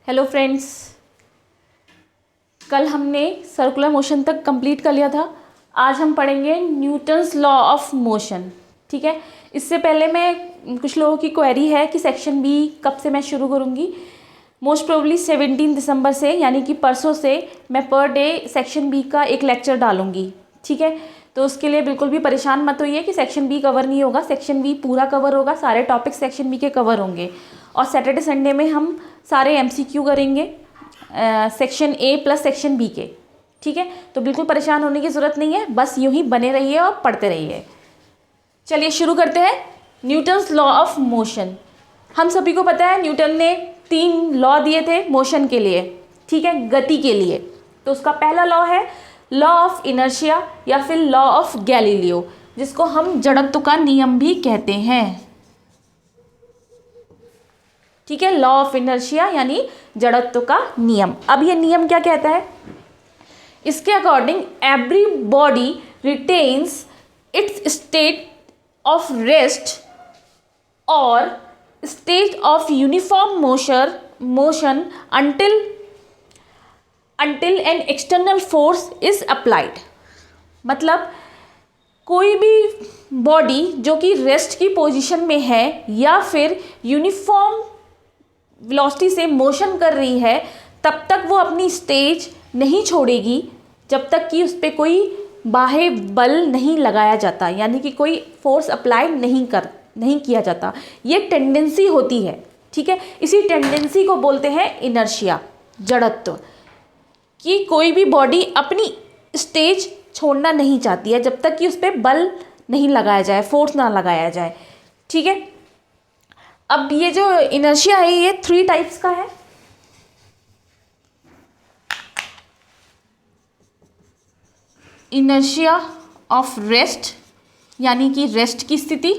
Hello friends, कल हमने circular motion तक कंप्लीट कर लिया था। आज हम पढ़ेंगे न्यूटन्स लॉ ऑफ मोशन। ठीक है, इससे पहले मैं कुछ लोगों की क्वेरी है कि सेक्शन बी कब से मैं शुरू करूँगी। मोस्ट प्रोबेबली 17 दिसंबर से, यानी कि परसों से मैं पर डे सेक्शन बी का एक लेक्चर डालूँगी। ठीक है, तो उसके लिए बिल्कुल भी परेशान मत होइए कि सेक्शन बी कवर नहीं होगा। सेक्शन बी पूरा कवर होगा, सारे टॉपिक्स सेक्शन बी के कवर होंगे। और सैटरडे संडे में हम सारे एमसीक्यू करेंगे section A plus section B के। ठीक है, तो बिल्कुल परेशान होने की ज़रूरत नहीं है, बस यूं ही बने रहिए और पढ़ते रहिए। चलिए शुरू करते हैं। Newton's law of motion. हम सभी को पता है न्यूटन ने 3 लॉ दिए थे मोशन के लिए। ठीक है, गति के लिए। तो उसका पहला लॉ है लॉ ऑफ इनर्शिया या फिर लॉ ऑफ गैलीलियो, जिसको हम जड़त्व का नियम भी कहते हैं। ठीक है, लॉ ऑफ इनर्शिया यानी जड़त्व का नियम। अब ये नियम क्या कहता है? इसके according every body retains its state of rest और state of uniform motion until an external force is applied। मतलब कोई भी बॉडी जो कि रेस्ट की पोजीशन में है या फिर यूनिफॉर्म वेलोसिटी से मोशन कर रही है, तब तक वो अपनी स्टेज नहीं छोड़ेगी जब तक कि उस पर कोई बाह्य बल नहीं लगाया जाता, यानी कि कोई फोर्स अप्लाई नहीं किया जाता। ये टेंडेंसी होती है। ठीक है, इसी टेंडेंसी को बोलते हैं इनर्शिया, जड़त्व, कि कोई भी बॉडी अपनी स्टेज छोड़ना नहीं चाहती है जब तक कि उस पर बल नहीं लगाया जाए, फोर्स ना लगाया जाए। ठीक है, अब ये जो इनर्शिया है ये 3 टाइप्स का है। इनर्शिया ऑफ रेस्ट यानी कि रेस्ट की स्थिति,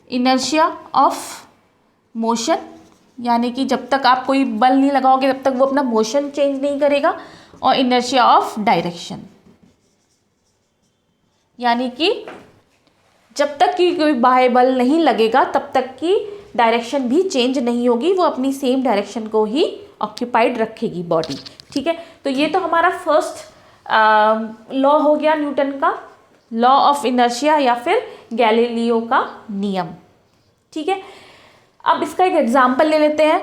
इनर्शिया ऑफ मोशन यानी कि जब तक आप कोई बल नहीं लगाओगे तब तक वो अपना मोशन चेंज नहीं करेगा, और इनर्शिया ऑफ डायरेक्शन यानी कि जब तक कि कोई बाह्य बल नहीं लगेगा तब तक की डायरेक्शन भी चेंज नहीं होगी, वो अपनी सेम डायरेक्शन को ही ऑक्यूपाइड रखेगी बॉडी। ठीक है, तो ये तो हमारा फर्स्ट लॉ हो गया न्यूटन का, लॉ ऑफ इनर्शिया या फिर गैलीलियो का नियम। ठीक है, अब इसका एक एग्जाम्पल ले लेते हैं।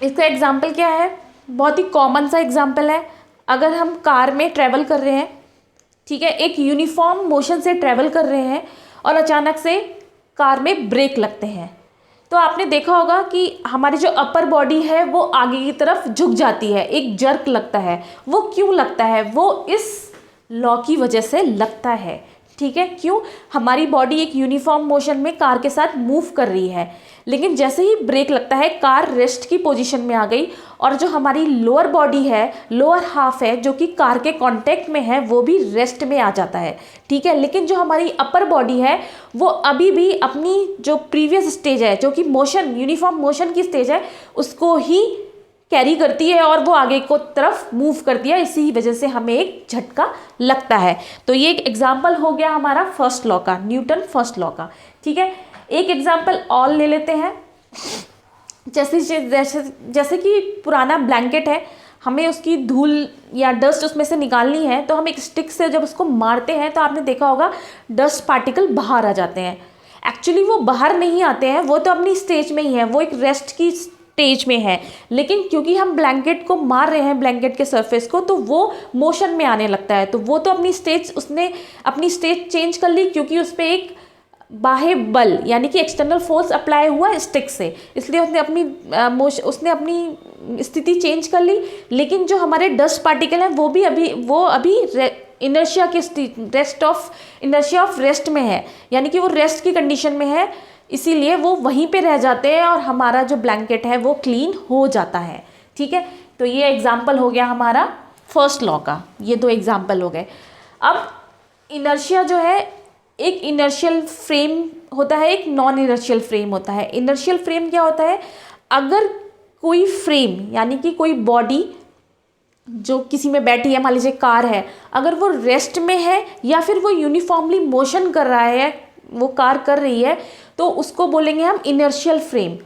इसका एग्जाम्पल क्या है? बहुत ही कॉमन सा एग्जाम्पल है। अगर हम कार में ट्रैवल कर रहे हैं, ठीक है, एक यूनिफॉर्म मोशन से ट्रैवल कर रहे हैं और अचानक से कार में ब्रेक लगते हैं, तो आपने देखा होगा कि हमारी जो अपर बॉडी है वो आगे की तरफ झुक जाती है, एक जर्क लगता है। वो क्यों लगता है? वो इस लॉ की वजह से लगता है। ठीक है, क्यों? हमारी बॉडी एक यूनिफॉर्म मोशन में कार के साथ मूव कर रही है, लेकिन जैसे ही ब्रेक लगता है कार रेस्ट की पोजीशन में आ गई, और जो हमारी लोअर बॉडी है, लोअर हाफ है जो कि कार के कांटेक्ट में है, वो भी रेस्ट में आ जाता है। ठीक है, लेकिन जो हमारी अपर बॉडी है वो अभी भी अपनी जो प्रीवियस स्टेज है, जो कि मोशन यूनिफॉर्म मोशन की स्टेज है, उसको ही कैरी करती है और वो आगे को तरफ मूव करती है। इसी वजह से हमें एक झटका लगता है। तो ये एक एग्जाम्पल हो गया हमारा फर्स्ट लॉ का, न्यूटन फर्स्ट लॉ का। ठीक है, एक एग्जाम्पल और ले लेते हैं। जैसे कि पुराना ब्लैंकेट है, हमें उसकी धूल या डस्ट उसमें से निकालनी है, तो हम एक स्टिक से जब उसको मारते हैं तो आपने देखा होगा डस्ट पार्टिकल बाहर आ जाते हैं। एक्चुअली वो बाहर नहीं आते हैं, वो तो अपनी स्टेज में ही है, वो एक रेस्ट की स्टेज में है, लेकिन क्योंकि हम ब्लैंकेट को मार रहे हैं, ब्लैंकेट के सरफेस को, तो वो मोशन में आने लगता है। तो वो तो उसने अपनी स्टेज चेंज कर ली, क्योंकि उस पर एक बाह्य बल यानी कि एक्सटर्नल फोर्स अप्लाई हुआ स्टिक से, इसलिए उसने अपनी स्थिति चेंज कर ली। लेकिन जो हमारे डस्ट पार्टिकल हैं वो अभी इनर्शिया ऑफ रेस्ट में है, यानी कि वो रेस्ट की कंडीशन में है, इसीलिए वो वहीं पे रह जाते हैं और हमारा जो ब्लैंकेट है वो क्लीन हो जाता है। ठीक है, तो ये एग्जाम्पल हो गया हमारा फर्स्ट लॉ का। ये 2 एग्जाम्पल हो गए। अब इनर्शिया जो है, एक इनर्शियल फ्रेम होता है, एक नॉन इनर्शियल फ्रेम होता है। इनर्शियल फ्रेम क्या होता है? अगर कोई फ्रेम यानी कि कोई बॉडी जो किसी में बैठी है, मान लीजिए कार है, अगर वो रेस्ट में है या फिर वो यूनिफॉर्मली मोशन कर रहा है, वो कार कर रही है, तो उसको बोलेंगे हम इनर्शियल फ्रेम।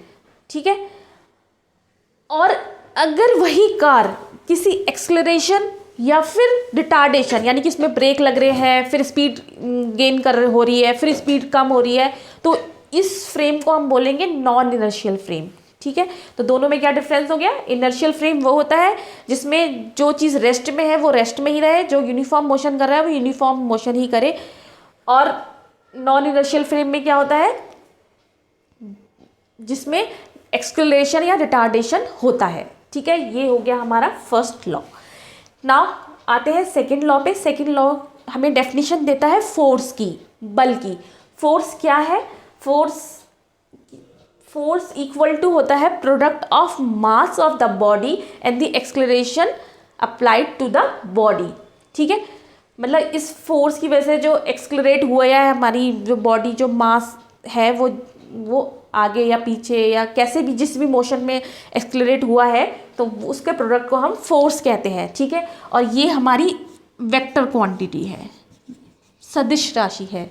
ठीक है, और अगर वही कार किसी एक्सेलरेशन या फिर रिटार्डेशन, यानी कि इसमें ब्रेक लग रहे हैं, फिर स्पीड गेन हो रही है, फिर स्पीड कम हो रही है, तो इस फ्रेम को हम बोलेंगे नॉन इनर्शियल फ्रेम। ठीक है, तो दोनों में क्या डिफरेंस हो गया? इनर्शियल फ्रेम वो होता है जिसमें जो चीज़ रेस्ट में है वो रेस्ट में ही रहे, जो यूनिफॉर्म मोशन कर रहा है वो यूनिफॉर्म मोशन ही करे, और नॉन इनर्शियल फ्रेम में क्या होता है? जिसमें एक्सेलरेशन या रिटार्डेशन होता है। ठीक है, ये हो गया हमारा फर्स्ट लॉ। नाउ आते हैं सेकंड लॉ पे। सेकंड लॉ हमें डेफिनेशन देता है फोर्स की, बल की। फोर्स क्या है? फोर्स इक्वल टू होता है product of mass of the body and the acceleration applied to the body. ठीक है, मतलब इस फोर्स की वजह से जो एक्सेलरेट हुआ है हमारी जो बॉडी, जो मास है वो आगे या पीछे या कैसे भी जिस भी मोशन में एक्सेलरेट हुआ है, तो उसके प्रोडक्ट को हम फोर्स कहते हैं। ठीक है, और ये हमारी वेक्टर क्वांटिटी है, सदिश राशि है।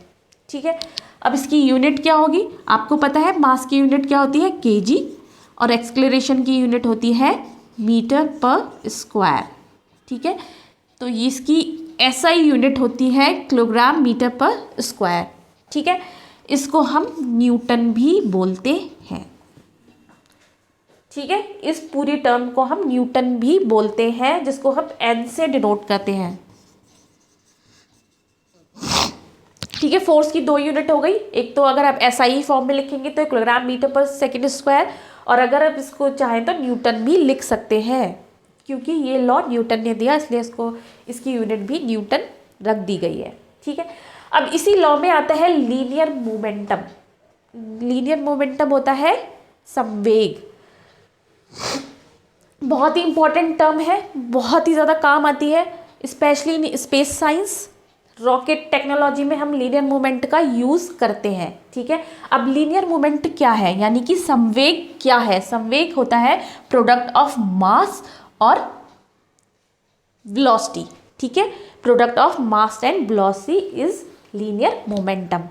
ठीक है, अब इसकी यूनिट क्या होगी? आपको पता है मास की यूनिट क्या होती है? केजी, और एक्सेलरेशन की यूनिट होती है मीटर पर स्क्वायर। ठीक है, तो इसकी SI यूनिट होती है किलोग्राम मीटर पर स्क्वायर। ठीक है, इसको हम न्यूटन भी बोलते हैं। ठीक है, इस पूरी टर्म को हम न्यूटन भी बोलते हैं, जिसको हम N से डिनोट करते हैं। ठीक है, फोर्स की दो यूनिट हो गई। एक तो अगर आप SI फॉर्म में लिखेंगे तो किलोग्राम मीटर पर सेकेंड स्क्वायर, और अगर आप इसको चाहें तो न्यूटन भी लिख सकते हैं, क्योंकि ये लॉ न्यूटन ने दिया, इसलिए इसकी यूनिट भी न्यूटन रख दी गई है। ठीक है, अब इसी लॉ में आता है लीनियर मोमेंटम। लीनियर मोमेंटम होता है संवेग। बहुत ही इंपॉर्टेंट टर्म है, बहुत ही ज़्यादा काम आती है, specially in space science, rocket technology में हम लीनियर मोमेंट का यूज़ करते हैं। ठीक है, अब लीनियर मोमेंट क्या है, यानी कि संवेग क्या है? संवेग होता है प्रोडक्ट ऑफ मास और वेलोसिटी। ठीक है, product of mass and velocity is linear momentum.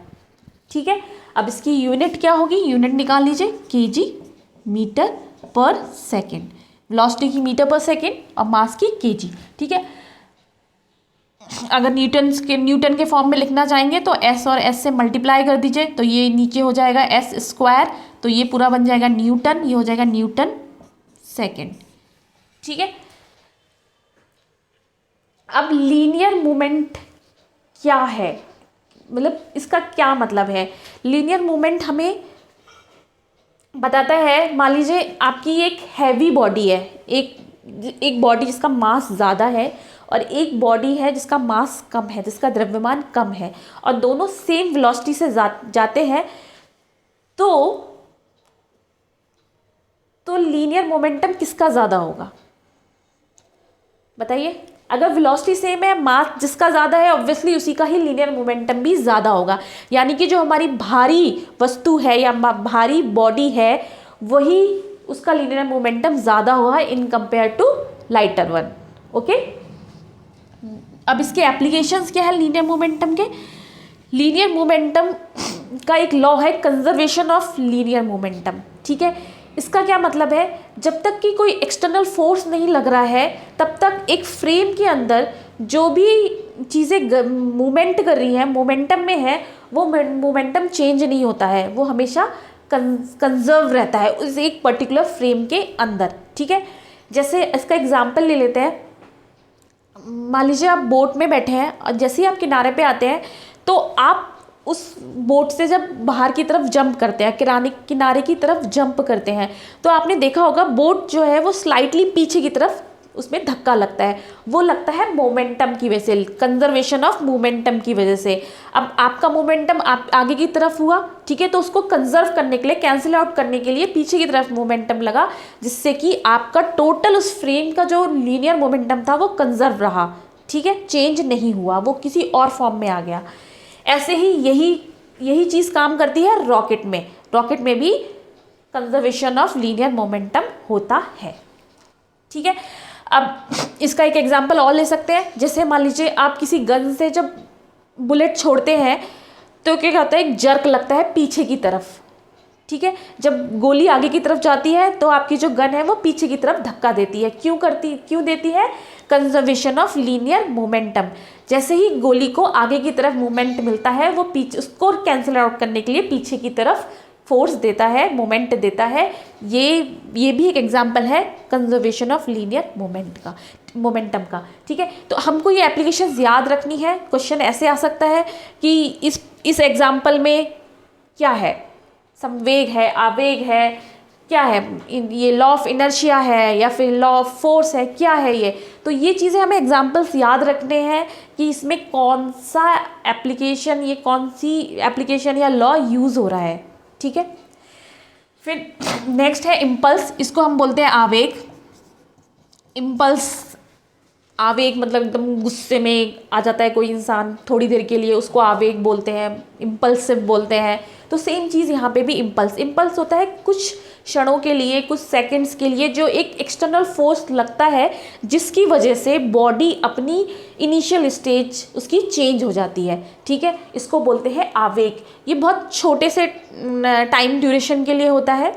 ठीक है, अब इसकी यूनिट क्या होगी? यूनिट निकाल लीजिए, केजी मीटर पर सेकेंड। वेलोसिटी की मीटर पर सेकेंड और मास की केजी। ठीक है, अगर न्यूटन के फॉर्म में लिखना चाहेंगे तो S और S से मल्टीप्लाई कर दीजिए, तो ये नीचे हो जाएगा S स्क्वायर, तो ये पूरा बन जाएगा न्यूटन, ये हो जाएगा न्यूटन सेकेंड। ठीक है, अब लीनियर मूवमेंट क्या है, मतलब इसका क्या मतलब है? लीनियर मूवमेंट हमें बताता है, मान लीजिए आपकी एक हैवी बॉडी है, एक बॉडी जिसका मास ज़्यादा है और एक बॉडी है जिसका मास कम है, जिसका द्रव्यमान कम है, और दोनों सेम वेलोसिटी से जाते हैं, तो लीनियर मोमेंटम किसका ज़्यादा होगा? बताइए। अगर वेलोसिटी सेम है, मास जिसका ज़्यादा है, ऑब्वियसली उसी का ही लीनियर मोमेंटम भी ज़्यादा होगा। यानी कि जो हमारी भारी वस्तु है या भारी बॉडी है, वही उसका लीनियर मोमेंटम ज़्यादा हुआ in compare to lighter one. Okay, अब इसके एप्लीकेशंस क्या है लीनियर मोमेंटम के? लीनियर मोमेंटम का एक लॉ है कंजर्वेशन ऑफ लीनियर मोमेंटम। ठीक है, इसका क्या मतलब है? जब तक कि कोई एक्सटर्नल फोर्स नहीं लग रहा है, तब तक एक फ्रेम के अंदर जो भी चीज़ें मूवमेंट कर रही हैं, मोमेंटम में है, वो मोमेंटम चेंज नहीं होता है, वो हमेशा कंजर्व रहता है उस एक पर्टिकुलर फ्रेम के अंदर। ठीक है, जैसे इसका एग्जांपल ले लेते हैं। मान लीजिए आप बोट में बैठे हैं और जैसे ही आप किनारे पे आते हैं, तो आप उस बोट से जब बाहर की तरफ जंप करते हैं, किनारे की तरफ जंप करते हैं, तो आपने देखा होगा बोट जो है वो स्लाइटली पीछे की तरफ उसमें धक्का लगता है। वो लगता है मोमेंटम की वजह से, कंजर्वेशन ऑफ मोमेंटम की वजह से। अब आपका मोमेंटम आप आगे की तरफ हुआ, ठीक है, तो उसको कंजर्व करने के लिए, कैंसिल आउट करने के लिए पीछे की तरफ मोमेंटम लगा, जिससे कि आपका टोटल उस फ्रेम का जो लीनियर मोमेंटम था वो कंजर्व रहा। ठीक है, चेंज नहीं हुआ, वो किसी और फॉर्म में आ गया। ऐसे ही यही चीज़ काम करती है रॉकेट में। रॉकेट में भी कंजर्वेशन ऑफ लीनियर मोमेंटम होता है। ठीक है, अब इसका एक एग्जांपल और ले सकते हैं। जैसे मान लीजिए आप किसी गन से जब बुलेट छोड़ते हैं, तो क्या होता है? एक जर्क लगता है पीछे की तरफ। ठीक है। जब गोली आगे की तरफ जाती है तो आपकी जो गन है वो पीछे की तरफ धक्का देती है। क्यों देती है? Conservation of linear momentum. जैसे ही गोली को आगे की तरफ मोमेंट मिलता है वो पीछे उसको कैंसिल आउट करने के लिए पीछे की तरफ फोर्स देता है, मोमेंट देता है। ये भी एक एग्जांपल है कंजर्वेशन ऑफ लीनियर मोमेंटम का। ठीक है, तो हमको ये एप्लीकेशंस याद रखनी है। क्वेश्चन ऐसे आ सकता है कि इस एग्जांपल में क्या है, संवेग है, आवेग है, क्या है, ये लॉ ऑफ इनर्शिया है या फिर लॉ ऑफ फोर्स है, क्या है ये। तो ये चीज़ें हमें एग्जांपल्स याद रखने हैं कि इसमें कौन सा एप्लीकेशन, ये कौन सी एप्लीकेशन या लॉ यूज़ हो रहा है। ठीक है, फिर नेक्स्ट है इम्पल्स। इसको हम बोलते हैं आवेग। इम्पल्स, आवेग मतलब एकदम गुस्से में आ जाता है कोई इंसान थोड़ी देर के लिए, उसको आवेग बोलते हैं, इम्पल्सिव बोलते हैं। तो सेम चीज़ यहाँ पे भी इम्पल्स होता है कुछ क्षणों के लिए, कुछ सेकंड्स के लिए, जो एक एक्सटर्नल फोर्स लगता है जिसकी वजह से बॉडी अपनी इनिशियल स्टेज उसकी चेंज हो जाती है। ठीक है, इसको बोलते हैं आवेग। ये बहुत छोटे से टाइम ड्यूरेशन के लिए होता है,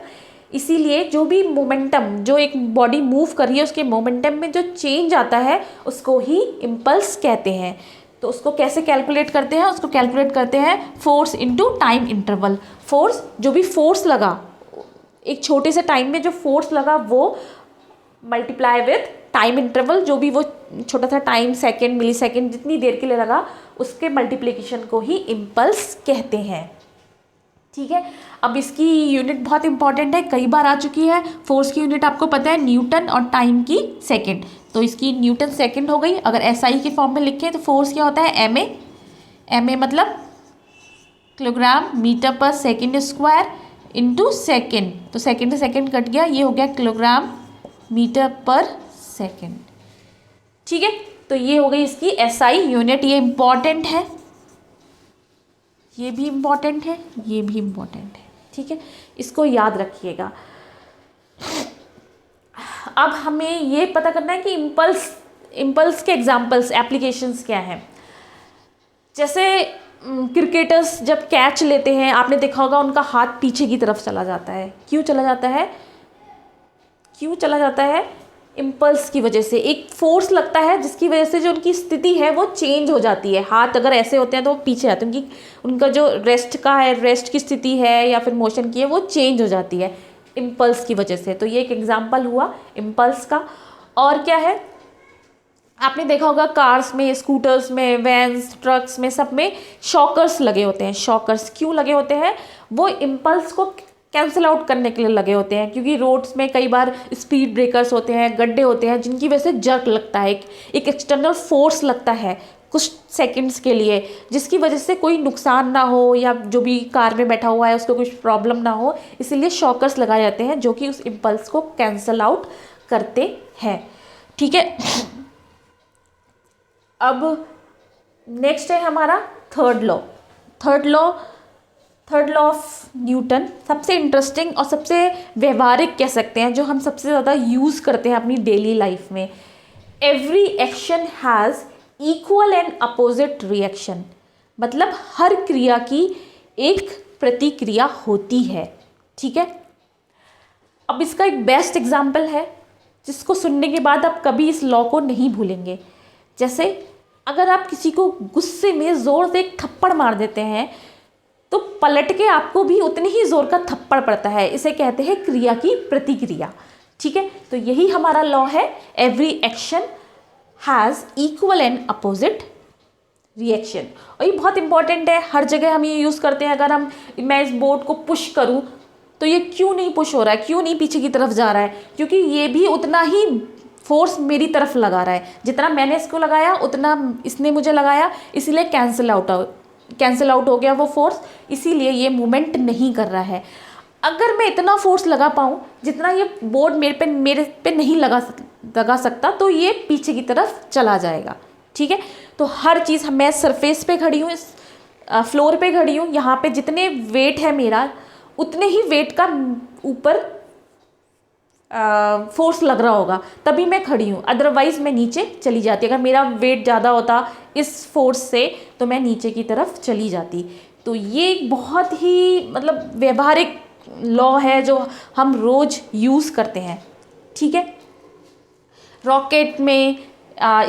इसीलिए जो भी मोमेंटम, जो एक बॉडी मूव कर रही है उसके मोमेंटम में जो चेंज आता है उसको ही इम्पल्स कहते हैं। तो उसको कैसे कैलकुलेट करते हैं? उसको कैलकुलेट करते हैं force into time interval. Force, जो भी फोर्स लगा एक छोटे से टाइम में, जो फोर्स लगा वो मल्टीप्लाई विथ टाइम इंटरवल, जो भी वो छोटा सा टाइम, सेकेंड, मिली सेकेंड, जितनी देर के लिए लगा उसके मल्टीप्लिकेशन को ही इम्पल्स कहते हैं। ठीक है, अब इसकी यूनिट बहुत इंपॉर्टेंट है, कई बार आ चुकी है। फोर्स की यूनिट आपको पता है न्यूटन और टाइम की सेकंड, तो इसकी न्यूटन सेकंड हो गई। अगर एसआई के फॉर्म में लिखें तो फोर्स क्या होता है? एमए मतलब किलोग्राम मीटर पर सेकेंड स्क्वायर इनटू सेकेंड। तो सेकेंड से सेकेंड कट गया, ये हो गया किलोग्राम मीटर पर सेकेंड। ठीक है, तो ये हो गई इसकी एसआई यूनिट। ये इम्पॉर्टेंट है, ये भी इम्पॉर्टेंट है, ये भी इम्पॉर्टेंट है। ठीक है, इसको याद रखिएगा। अब हमें ये पता करना है कि इम्पल्स के एग्जाम्पल्स, एप्लीकेशंस क्या हैं। जैसे क्रिकेटर्स जब कैच लेते हैं, आपने देखा होगा उनका हाथ पीछे की तरफ चला जाता है। क्यों चला जाता है? क्यों चला जाता है? इम्पल्स की वजह से एक फोर्स लगता है जिसकी वजह से जो उनकी स्थिति है वो चेंज हो जाती है। हाथ अगर ऐसे होते हैं तो वो पीछे आते हैं, उनका जो रेस्ट का है, रेस्ट की स्थिति है या फिर मोशन की है, वो चेंज हो जाती है इम्पल्स की वजह से। तो ये एक एग्जांपल हुआ इम्पल्स का। और क्या है, आपने देखा होगा कार्स में, स्कूटर्स में, वैन्स, ट्रक्स में, सब में शॉकर्स लगे होते हैं। शॉकर्स क्यों लगे होते हैं? वो इम्पल्स को कैंसिल आउट करने के लिए लगे होते हैं, क्योंकि रोड्स में कई बार स्पीड ब्रेकर्स होते हैं, गड्ढे होते हैं, जिनकी वजह से जर्क लगता है, एक एक्सटर्नल फोर्स लगता है कुछ सेकंड्स के लिए, जिसकी वजह से कोई नुकसान ना हो या जो भी कार में बैठा हुआ है उसको कुछ प्रॉब्लम ना हो। इसीलिए शॉकर्स लगाए जाते हैं जो कि उस इम्पल्स को कैंसिल आउट करते हैं। ठीक है, अब नेक्स्ट है हमारा थर्ड लॉ ऑफ न्यूटन। सबसे इंटरेस्टिंग और सबसे व्यवहारिक कह सकते हैं, जो हम सबसे ज़्यादा यूज़ करते हैं अपनी डेली लाइफ में। Every action has equal and opposite reaction, मतलब हर क्रिया की एक प्रतिक्रिया होती है। ठीक है, अब इसका एक बेस्ट एग्जाम्पल है जिसको सुनने के बाद आप कभी इस लॉ को नहीं भूलेंगे। जैसे अगर आप किसी को गुस्से में ज़ोर से एक थप्पड़ मार देते हैं तो पलट के आपको भी उतनी ही ज़ोर का थप्पड़ पड़ता है। इसे कहते हैं क्रिया की प्रतिक्रिया। ठीक है, तो यही हमारा लॉ है, every action has equal and opposite reaction. और ये बहुत इंपॉर्टेंट है, हर जगह हम ये यूज़ करते हैं। अगर मैं इस बोर्ड को पुश करूँ तो ये क्यों नहीं पुश हो रहा है, क्यों नहीं पीछे की तरफ जा रहा है? क्योंकि ये भी उतना ही फोर्स मेरी तरफ लगा रहा है, जितना मैंने इसको लगाया उतना इसने मुझे लगाया, इसीलिए कैंसिल आउट हो गया वो फोर्स, इसीलिए ये मूवमेंट नहीं कर रहा है। अगर मैं इतना फोर्स लगा पाऊँ जितना ये बोर्ड मेरे पे नहीं लगा सकता, तो ये पीछे की तरफ चला जाएगा। ठीक है, तो हर चीज़, मैं सरफेस पे खड़ी हूँ, इस फ्लोर पे खड़ी हूँ, यहाँ पे जितने वेट है मेरा उतने ही वेट का ऊपर फोर्स लग रहा होगा तभी मैं खड़ी हूँ, अदरवाइज मैं नीचे चली जाती। अगर मेरा वेट ज़्यादा होता इस फोर्स से तो मैं नीचे की तरफ चली जाती। तो ये बहुत ही मतलब व्यवहारिक लॉ है जो हम रोज़ यूज़ करते हैं, ठीक है। रॉकेट में,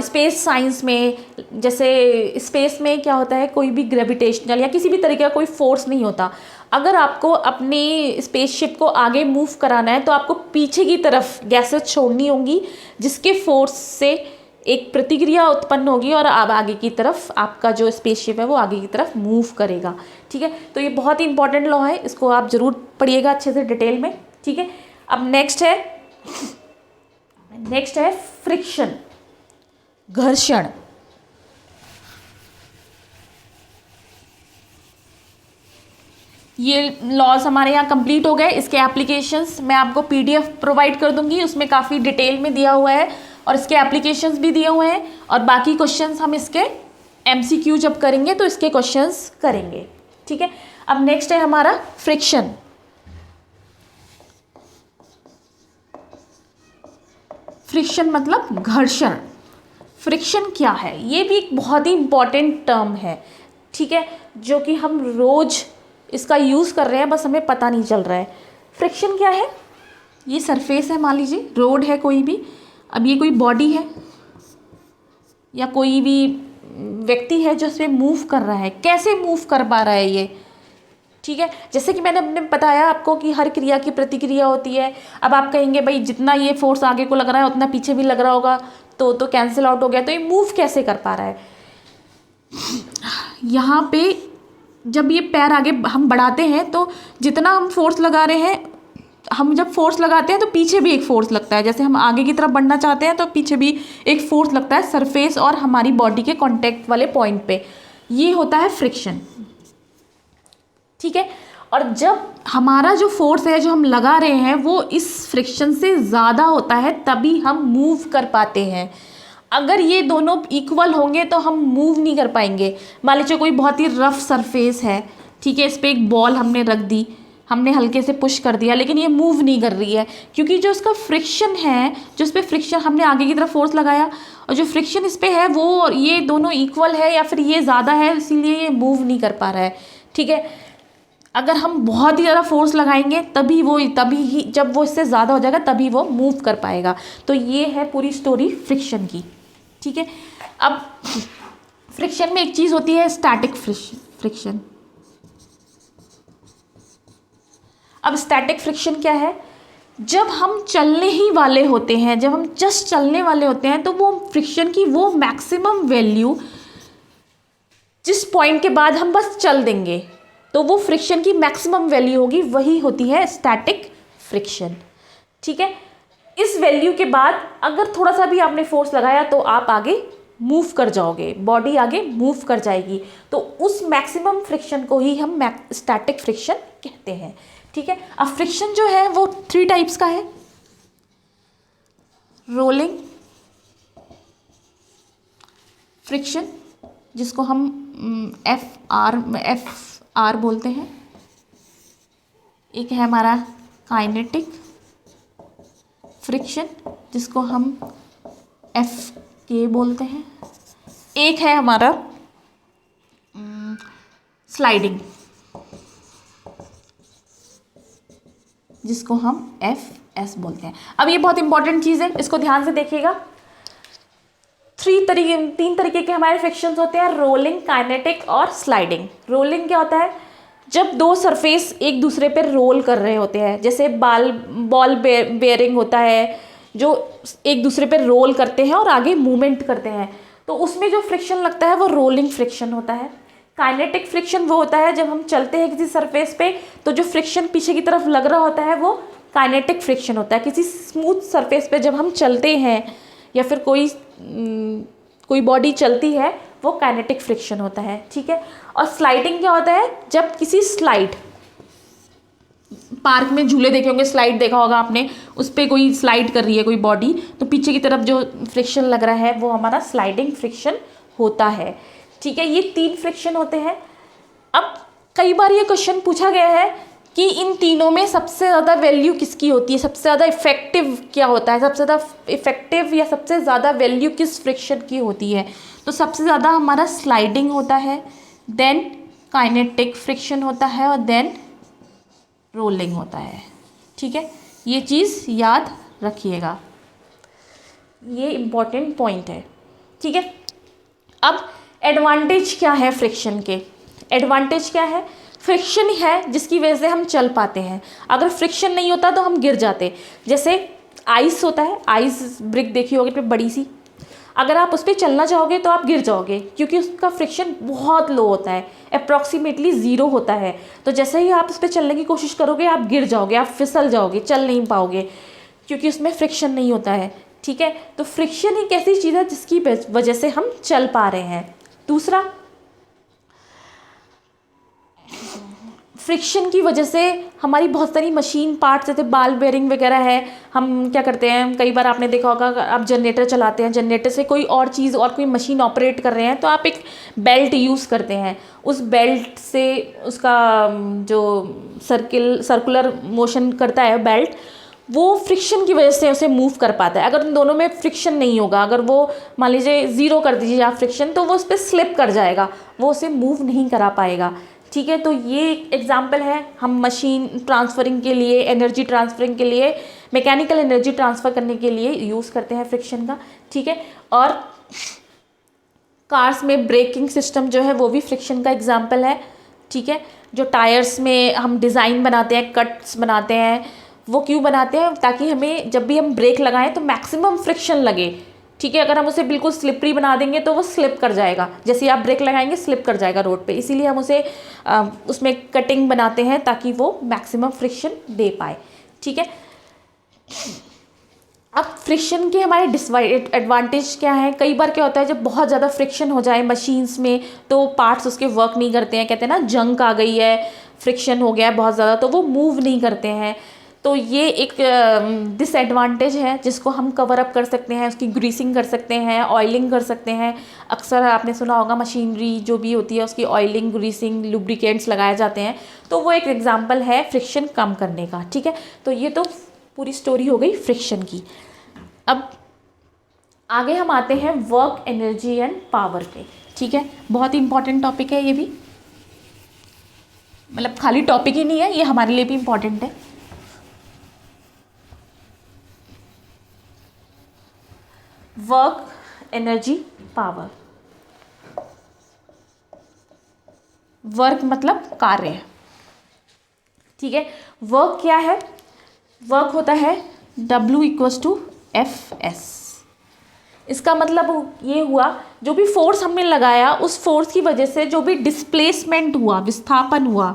स्पेस साइंस में, जैसे स्पेस में क्या होता है, कोई भी ग्रेविटेशनल या किसी भी तरीके का कोई फोर्स नहीं होता। अगर आपको अपनी स्पेसशिप को आगे मूव कराना है तो आपको पीछे की तरफ गैसेस छोड़नी होंगी, जिसके फोर्स से एक प्रतिक्रिया उत्पन्न होगी और अब आगे की तरफ आपका जो स्पेसशिप है वो आगे की तरफ मूव करेगा, ठीक है। तो ये बहुत ही इंपॉर्टेंट लॉ है, इसको आप ज़रूर पढ़िएगा अच्छे से डिटेल में, ठीक है। अब नेक्स्ट है फ्रिक्शन, घर्षण। ये लॉज हमारे यहाँ कंप्लीट हो गए। इसके एप्लीकेशंस मैं आपको पीडीएफ प्रोवाइड कर दूंगी, उसमें काफ़ी डिटेल में दिया हुआ है और इसके एप्लीकेशंस भी दिए हुए हैं, और बाकी क्वेश्चंस हम इसके एमसीक्यू जब करेंगे तो इसके क्वेश्चंस करेंगे, ठीक है। अब नेक्स्ट है हमारा फ्रिक्शन। फ्रिक्शन मतलब घर्षण। फ्रिक्शन क्या है, ये भी एक बहुत ही इम्पॉर्टेंट टर्म है, ठीक है, जो कि हम रोज़ इसका यूज़ कर रहे हैं, बस हमें पता नहीं चल रहा है। फ्रिक्शन क्या है, ये सरफेस है, मान लीजिए रोड है कोई भी, अब ये कोई बॉडी है या कोई भी व्यक्ति है जो इस पर मूव कर रहा है, कैसे मूव कर पा रहा है ये, ठीक है। जैसे कि मैंने बताया आपको कि हर क्रिया की प्रतिक्रिया होती है। अब आप कहेंगे भाई जितना ये फोर्स आगे को लग रहा है उतना पीछे भी लग रहा होगा, तो कैंसिल आउट हो गया, तो ये मूव कैसे कर पा रहा है। यहाँ पे जब ये पैर आगे हम बढ़ाते हैं तो जितना हम फोर्स लगा रहे हैं, हम जब फोर्स लगाते हैं तो पीछे भी एक फोर्स लगता है, जैसे हम आगे की तरफ बढ़ना चाहते हैं तो पीछे भी एक फोर्स लगता है सरफेस और हमारी बॉडी के कांटेक्ट वाले पॉइंट पे, ये होता है फ्रिक्शन, ठीक है। और जब हमारा जो फोर्स है जो हम लगा रहे हैं वो इस फ्रिक्शन से ज़्यादा होता है तभी हम मूव कर पाते हैं। अगर ये दोनों इक्वल होंगे तो हम मूव नहीं कर पाएंगे। मान लीजिए कोई बहुत ही रफ सरफेस है, ठीक है, इस पर एक बॉल हमने रख दी, हमने हल्के से पुश कर दिया, लेकिन ये मूव नहीं कर रही है क्योंकि जो इसका फ्रिक्शन है, जो इस पर फ्रिक्शन हमने आगे की तरफ फोर्स लगाया और जो फ्रिक्शन इस पर है वो ये दोनों इक्वल है या फिर ये ज़्यादा है, इसीलिए ये मूव नहीं कर पा रहा है, ठीक है। अगर हम बहुत ही ज़्यादा फोर्स लगाएंगे तभी ही जब वो इससे ज़्यादा हो जाएगा तभी वो मूव कर पाएगा। तो ये है पूरी स्टोरी फ्रिक्शन की, ठीक है। अब फ्रिक्शन में एक चीज़ होती है स्टैटिक फ्रिक्शन। अब स्टैटिक फ्रिक्शन क्या है, जब हम चलने ही वाले होते हैं, जब हम जस्ट चलने वाले होते हैं तो वो फ्रिक्शन की वो मैक्सिमम वैल्यू जिस पॉइंट के बाद हम बस चल देंगे तो वो फ्रिक्शन की मैक्सिमम वैल्यू होगी, वही होती है स्टैटिक फ्रिक्शन, ठीक है। इस वैल्यू के बाद अगर थोड़ा सा भी आपने फोर्स लगाया तो आप आगे मूव कर जाओगे, बॉडी आगे मूव कर जाएगी, तो उस मैक्सिमम फ्रिक्शन को ही हम स्टैटिक फ्रिक्शन कहते हैं, ठीक है। अब फ्रिक्शन जो है वो 3 टाइप्स का है। रोलिंग फ्रिक्शन, जिसको हम एफ आर बोलते हैं, एक है हमारा काइनेटिक फ्रिक्शन जिसको हम एफ के बोलते हैं, एक है हमारा स्लाइडिंग जिसको हम एफ एस बोलते हैं। अब ये बहुत इंपॉर्टेंट चीज़ है, इसको ध्यान से देखिएगा। 3 तरीके के हमारे फ्रिक्शंस होते हैं, रोलिंग, काइनेटिक और स्लाइडिंग। रोलिंग क्या होता है, जब 2 सरफेस एक दूसरे पर रोल कर रहे होते हैं, जैसे बॉल बेयरिंग होता है जो एक दूसरे पर रोल करते हैं और आगे मूवमेंट करते हैं, तो उसमें जो फ्रिक्शन लगता है वो रोलिंग फ्रिक्शन होता है। काइनेटिक फ्रिक्शन वो होता है जब हम चलते हैं किसी सरफेस पे तो जो फ्रिक्शन पीछे की तरफ लग रहा होता है वो काइनेटिक फ्रिक्शन होता है। किसी स्मूथ सरफेस पे जब हम चलते हैं या फिर कोई बॉडी चलती है वो काइनेटिक फ्रिक्शन होता है, ठीक है। और स्लाइडिंग क्या होता है, जब किसी स्लाइड, पार्क में झूले देखे होंगे, स्लाइड देखा होगा आपने, उस पर कोई स्लाइड कर रही है कोई बॉडी, तो पीछे की तरफ जो फ्रिक्शन लग रहा है वो हमारा स्लाइडिंग फ्रिक्शन होता है, ठीक है। ये 3 फ्रिक्शन होते हैं। अब कई बार ये क्वेश्चन पूछा गया है कि इन तीनों में सबसे ज़्यादा वैल्यू किसकी होती है, सबसे ज़्यादा इफेक्टिव क्या होता है, सबसे ज़्यादा इफेक्टिव या सबसे ज़्यादा वैल्यू किस फ्रिक्शन की होती है, तो सबसे ज़्यादा हमारा स्लाइडिंग होता है, देन काइनेटिक फ्रिक्शन होता है और देन रोलिंग होता है। ठीक है, ये चीज़ याद रखिएगा, ये इम्पॉर्टेंट पॉइंट है। ठीक है, अब एडवांटेज क्या है फ्रिक्शन के? एडवांटेज क्या है? फ्रिक्शन है जिसकी वजह से हम चल पाते हैं। अगर फ्रिक्शन नहीं होता तो हम गिर जाते। जैसे आइस होता है, आइस ब्रिक देखी होगी बड़ी सी, अगर आप उस पर चलना चाहोगे तो आप गिर जाओगे, क्योंकि उसका फ्रिक्शन बहुत लो होता है, अप्रॉक्सीमेटली ज़ीरो होता है। तो जैसे ही आप उस पर चलने की कोशिश करोगे आप गिर जाओगे, आप फिसल जाओगे, चल नहीं पाओगे, क्योंकि उसमें फ्रिक्शन नहीं होता है। ठीक है, तो फ्रिक्शन एक ऐसी चीज़ है जिसकी वजह से हम चल पा रहे हैं। दूसरा, फ्रिक्शन की वजह से हमारी बहुत सारी मशीन पार्ट्स जैसे बाल बेयरिंग वगैरह है, हम क्या करते हैं, कई बार आपने देखा होगा आप जनरेटर चलाते हैं, जनरेटर से कोई और चीज़ और कोई मशीन ऑपरेट कर रहे हैं तो आप एक बेल्ट यूज़ करते हैं। उस बेल्ट से उसका जो सर्कुलर मोशन करता है बेल्ट, वो फ्रिक्शन की वजह से उसे मूव कर पाता है। अगर उन दोनों में फ्रिक्शन नहीं होगा, अगर वो मान लीजिए ज़ीरो कर दीजिए आप फ्रिक्शन, तो वो उस पर स्लिप कर जाएगा, वो उसे मूव नहीं करा पाएगा। ठीक है, तो ये एग्जाम्पल है, हम मशीन ट्रांसफरिंग के लिए, एनर्जी ट्रांसफरिंग के लिए, मैकेनिकल एनर्जी ट्रांसफ़र करने के लिए यूज़ करते हैं फ्रिक्शन का। ठीक है, और कार्स में ब्रेकिंग सिस्टम जो है वो भी फ्रिक्शन का एग्जाम्पल है। ठीक है, जो टायर्स में हम डिज़ाइन बनाते हैं, कट्स बनाते हैं, वो क्यों बनाते हैं? ताकि हमें जब भी हम ब्रेक लगाएं तो मैक्सिमम फ्रिक्शन लगे। ठीक है, अगर हम उसे बिल्कुल स्लिपरी बना देंगे तो वो स्लिप कर जाएगा, जैसे आप ब्रेक लगाएंगे स्लिप कर जाएगा रोड पे, इसीलिए हम उसे उसमें कटिंग बनाते हैं ताकि वो मैक्सिमम फ्रिक्शन दे पाए। ठीक है, अब फ्रिक्शन के हमारे एडवांटेज क्या है? कई बार क्या होता है, जब बहुत ज़्यादा फ्रिक्शन हो जाए मशीन्स में तो पार्ट्स उसके वर्क नहीं करते हैं, कहते हैं ना जंक आ गई है, फ्रिक्शन हो गया है बहुत ज़्यादा, तो वो मूव नहीं करते हैं। तो ये एक डिसएडवांटेज है जिसको हम कवर अप कर सकते हैं, उसकी ग्रीसिंग कर सकते हैं, ऑयलिंग कर सकते हैं। अक्सर आपने सुना होगा मशीनरी जो भी होती है उसकी ऑयलिंग, ग्रीसिंग, लुब्रिकेंट्स लगाए जाते हैं, तो वो एक एग्जांपल है फ्रिक्शन कम करने का। ठीक है, तो ये तो पूरी स्टोरी हो गई फ्रिक्शन की। अब आगे हम आते हैं वर्क, एनर्जी एंड पावर पे। ठीक है, बहुत ही इंपॉर्टेंट टॉपिक है ये भी, मतलब खाली टॉपिक ही नहीं है, ये हमारे लिए भी इम्पॉर्टेंट है। Work, energy, power. वर्क मतलब कार्य। ठीक है, वर्क क्या है? वर्क होता है W=Fs। इसका मतलब ये हुआ, जो भी फोर्स हमने लगाया उस फोर्स की वजह से जो भी डिस्प्लेसमेंट हुआ, विस्थापन हुआ,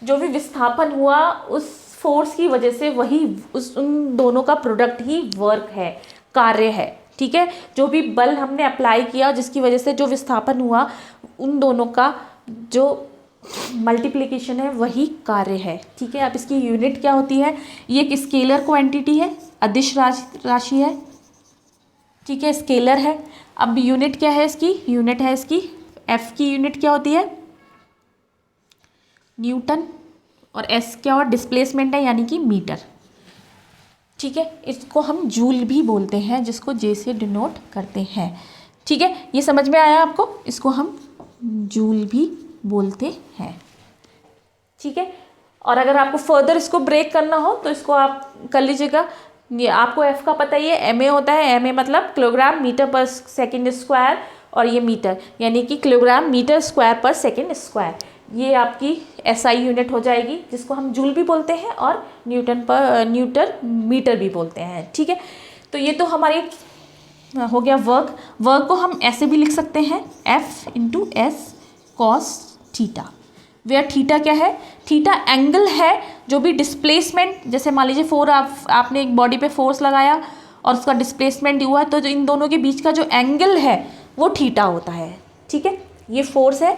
जो भी विस्थापन हुआ उस फोर्स की वजह से, वही उन दोनों का प्रोडक्ट ही वर्क है, कार्य है। ठीक है, जो भी बल हमने अप्लाई किया जिसकी वजह से जो विस्थापन हुआ, उन दोनों का जो मल्टीप्लिकेशन है वही कार्य है। ठीक है, अब इसकी यूनिट क्या होती है? ये एक स्केलर क्वांटिटी है, अदिश राशि है। ठीक है, स्केलर है। अब यूनिट क्या है इसकी? यूनिट है इसकी एफ की यूनिट क्या होती है? न्यूटन, और एस क्या और डिस्प्लेसमेंट है यानी कि मीटर। ठीक है, इसको हम जूल भी बोलते हैं, जिसको जे से डिनोट करते हैं। ठीक है, ये समझ में आया आपको? इसको हम जूल भी बोलते हैं। ठीक है, और अगर आपको फर्दर इसको ब्रेक करना हो तो इसको आप कर लीजिएगा। ये आपको एफ का पता ही है, एम ए होता है, एम ए मतलब किलोग्राम मीटर पर सेकेंड स्क्वायर, और ये मीटर यानी कि किलोग्राम मीटर स्क्वायर पर सेकेंड स्क्वायर। ये आपकी एसआई यूनिट हो जाएगी, जिसको हम जूल भी बोलते हैं और न्यूटन मीटर भी बोलते हैं। ठीक है, तो ये तो हमारे हो गया वर्क। वर्क को हम ऐसे भी लिख सकते हैं, F/S cos theta, where theta क्या है? थीटा एंगल है, जो भी डिस्प्लेसमेंट, जैसे मान लीजिए आपने एक बॉडी पे फोर्स लगाया और उसका डिस्प्लेसमेंट हुआ, तो जो इन दोनों के बीच का जो एंगल है वो थीटा होता है। ठीक है, ये फोर्स है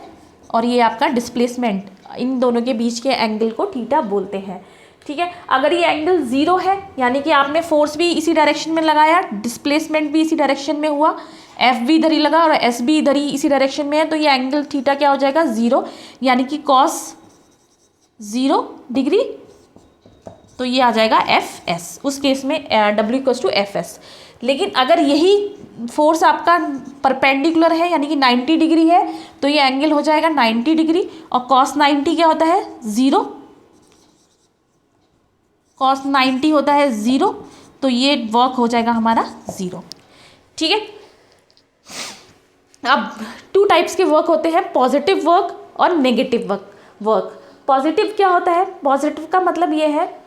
और ये आपका डिस्प्लेसमेंट, इन दोनों के बीच के एंगल को थीटा बोलते हैं। ठीक है, अगर ये एंगल ज़ीरो है यानी कि आपने फोर्स भी इसी डायरेक्शन में लगाया, डिस्प्लेसमेंट भी इसी डायरेक्शन में हुआ, एफ भी इधर ही लगा और एस भी इधर ही इसी डायरेक्शन में है, तो ये एंगल थीटा क्या हो जाएगा? ज़ीरो, यानी कि कॉस 0 डिग्री, तो ये आ जाएगा एफ एस। उस केस में W=Fs। लेकिन अगर यही फोर्स आपका परपेंडिकुलर है यानी कि 90 डिग्री है तो ये एंगल हो जाएगा 90 डिग्री, और cos 90 क्या होता है 0, cos 90 होता है 0, तो ये वर्क हो जाएगा हमारा 0। ठीक है, अब 2 टाइप्स के वर्क होते हैं, पॉजिटिव वर्क और नेगेटिव वर्क। पॉजिटिव क्या होता है, पॉजिटिव का मतलब ये है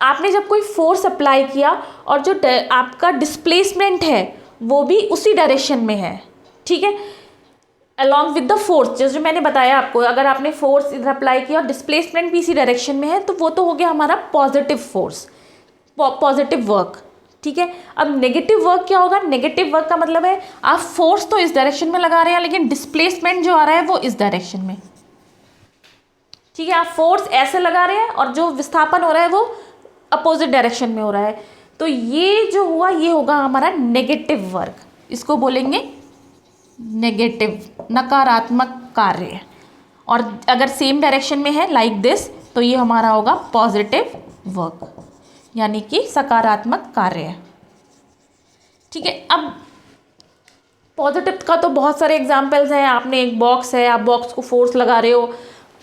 आपने जब कोई फोर्स अप्लाई किया और जो आपका डिस्प्लेसमेंट है वो भी उसी डायरेक्शन में है, ठीक है, अलॉन्ग विद द फोर्स, जो मैंने बताया आपको, अगर आपने फोर्स इधर अप्लाई किया और डिस्प्लेसमेंट भी इसी डायरेक्शन में है तो वो तो हो गया हमारा पॉजिटिव फोर्स, पॉजिटिव वर्क। ठीक है, अब नेगेटिव वर्क क्या होगा, नेगेटिव वर्क का मतलब है आप फोर्स तो इस डायरेक्शन में लगा रहे हैं लेकिन डिस्प्लेसमेंट जो आ रहा है वो इस डायरेक्शन में। ठीक है, आप फोर्स ऐसे लगा रहे हैं और जो विस्थापन हो रहा है वो अपोजिट डायरेक्शन में हो रहा है, तो ये जो हुआ ये होगा हमारा नेगेटिव वर्क, इसको बोलेंगे नेगेटिव, नकारात्मक कार्य। और अगर सेम डायरेक्शन में है लाइक दिस तो ये हमारा होगा पॉजिटिव वर्क यानी कि सकारात्मक कार्य। ठीक है, अब पॉजिटिव का तो बहुत सारे एग्जाम्पल्स हैं, आपने एक बॉक्स है, आप बॉक्स को फोर्स लगा रहे हो,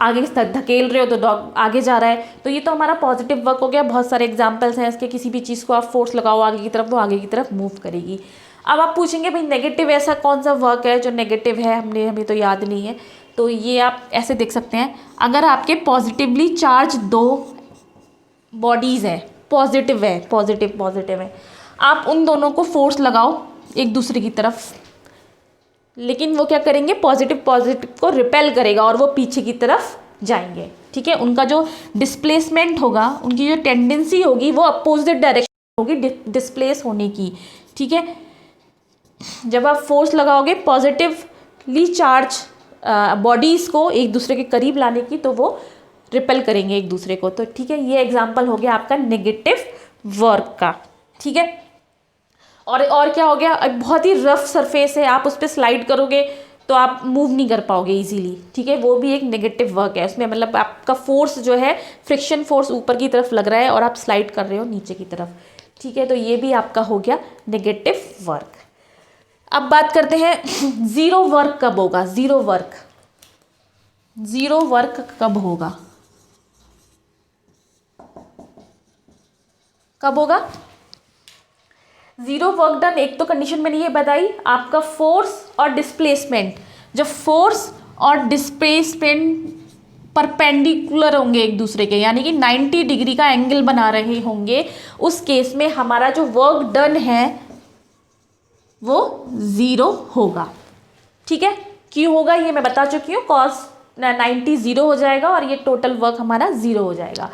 आगे धकेल रहे हो तो डॉग आगे जा रहा है, तो ये तो हमारा पॉजिटिव वर्क हो गया। बहुत सारे एग्जाम्पल्स हैं इसके, किसी भी चीज़ को आप फोर्स लगाओ आगे की तरफ, वो आगे की तरफ मूव करेगी। अब आप पूछेंगे भाई नेगेटिव ऐसा कौन सा वर्क है जो नेगेटिव है, हमें तो याद नहीं है, तो ये आप ऐसे देख सकते हैं, अगर आपके पॉजिटिवली चार्ज 2 बॉडीज़ हैं, पॉजिटिव है, आप उन दोनों को फोर्स लगाओ एक दूसरे की तरफ, लेकिन वो क्या करेंगे, पॉजिटिव को रिपेल करेगा और वो पीछे की तरफ जाएंगे। ठीक है, उनका जो डिस्प्लेसमेंट होगा, उनकी जो टेंडेंसी होगी वो अपोजिट डायरेक्शन होगी डिस्प्लेस होने की। ठीक है, जब आप फोर्स लगाओगे पॉजिटिवली चार्ज बॉडीज़ को एक दूसरे के करीब लाने की, तो वो रिपेल करेंगे एक दूसरे को। तो ठीक है, ये एग्जाम्पल हो गया आपका नेगेटिव वर्क का। ठीक है, और क्या हो गया, बहुत ही रफ सरफेस है, आप उस पर स्लाइड करोगे तो आप मूव नहीं कर पाओगे इजीली। ठीक है, वो भी एक नेगेटिव वर्क है, उसमें मतलब आपका फोर्स जो है, फ्रिक्शन फोर्स ऊपर की तरफ लग रहा है और आप स्लाइड कर रहे हो नीचे की तरफ। ठीक है, तो ये भी आपका हो गया नेगेटिव वर्क। अब बात करते हैं ज़ीरो वर्क कब होगा, ज़ीरो वर्क कब होगा, ज़ीरो वर्क डन। एक तो कंडीशन मैंने ये बताई, आपका फोर्स और डिस्प्लेसमेंट, जब फोर्स और डिस्प्लेसमेंट परपेंडिकुलर होंगे एक दूसरे के, यानी कि 90 डिग्री का एंगल बना रहे होंगे, उस केस में हमारा जो वर्क डन है वो 0 होगा। ठीक है, क्यों होगा ये मैं बता चुकी हूँ, cos 90 0 हो जाएगा और ये टोटल वर्क हमारा 0 हो जाएगा।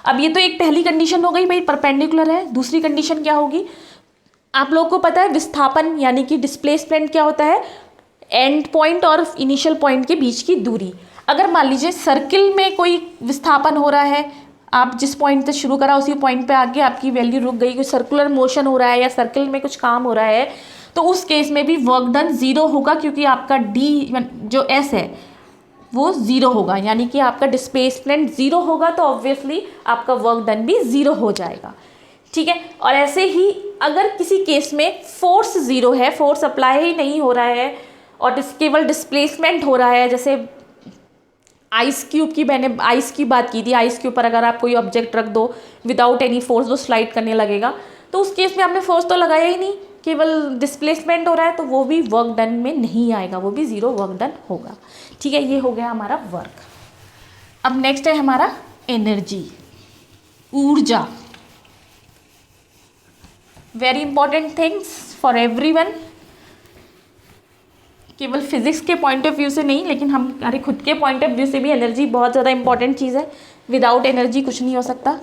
अब ये तो एक पहली कंडीशन हो गई भाई, परपेंडिकुलर है। दूसरी कंडीशन क्या होगी, आप लोगों को पता है विस्थापन यानी कि डिस्प्लेसमेंट क्या होता है, एंड पॉइंट और इनिशियल पॉइंट के बीच की दूरी। अगर मान लीजिए सर्किल में कोई विस्थापन हो रहा है, आप जिस पॉइंट से शुरू करा उसी पॉइंट पे आके आपकी वैल्यू रुक गई, कोई सर्कुलर मोशन हो रहा है या सर्किल में कुछ काम हो रहा है, तो उस केस में भी वर्क डन 0 होगा, क्योंकि आपका डी जो एस है वो 0 होगा, यानी कि आपका डिस्प्लेसमेंट 0 होगा, तो ऑब्वियसली आपका वर्क डन भी 0 हो जाएगा। ठीक है, और ऐसे ही अगर किसी केस में फोर्स 0 है, फोर्स अप्लाई ही नहीं हो रहा है और केवल डिस्प्लेसमेंट हो रहा है, जैसे आइस क्यूब की मैंने आइस की बात की थी, आइस के ऊपर अगर आप कोई ऑब्जेक्ट रख दो विदाउट एनी फोर्स, वो स्लाइड करने लगेगा, तो उस केस में आपने फोर्स तो लगाया ही नहीं, केवल डिस्प्लेसमेंट हो रहा है, तो वो भी वर्क डन में नहीं आएगा, वो भी 0 वर्क डन होगा। ठीक है, ये हो गया हमारा वर्क। अब नेक्स्ट है हमारा एनर्जी, ऊर्जा। Very important things for everyone, केवल फिजिक्स के पॉइंट ऑफ व्यू से नहीं, लेकिन हमारे खुद के पॉइंट ऑफ व्यू से भी एनर्जी बहुत ज़्यादा इंपॉर्टेंट चीज़ है। विदाउट एनर्जी कुछ नहीं हो सकता।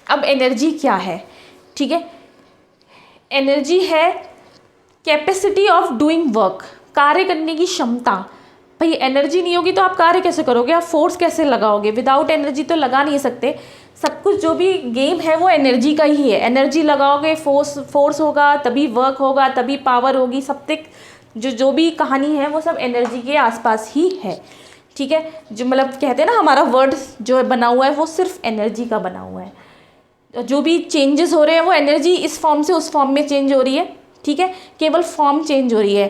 अब एनर्जी क्या है, ठीक है, एनर्जी है कैपेसिटी ऑफ डूइंग वर्क, कार्य करने की क्षमता। भाई एनर्जी नहीं होगी तो आप कार्य कैसे करोगे, आप फोर्स कैसे लगाओगे, विदाउट एनर्जी तो लगा नहीं सकते। सब कुछ जो भी गेम है वो एनर्जी का ही है, एनर्जी लगाओगे फोर्स होगा, तभी वर्क होगा, तभी पावर होगी, सब तक जो भी कहानी है वो सब एनर्जी के आसपास ही है। ठीक है, जो मतलब कहते हैं ना हमारा वर्ड जो बना हुआ है वो सिर्फ एनर्जी का बना हुआ है। जो भी चेंजेस हो रहे हैं वो एनर्जी इस फॉर्म से उस फॉर्म में चेंज हो रही है, ठीक है, केवल फॉर्म चेंज हो रही है।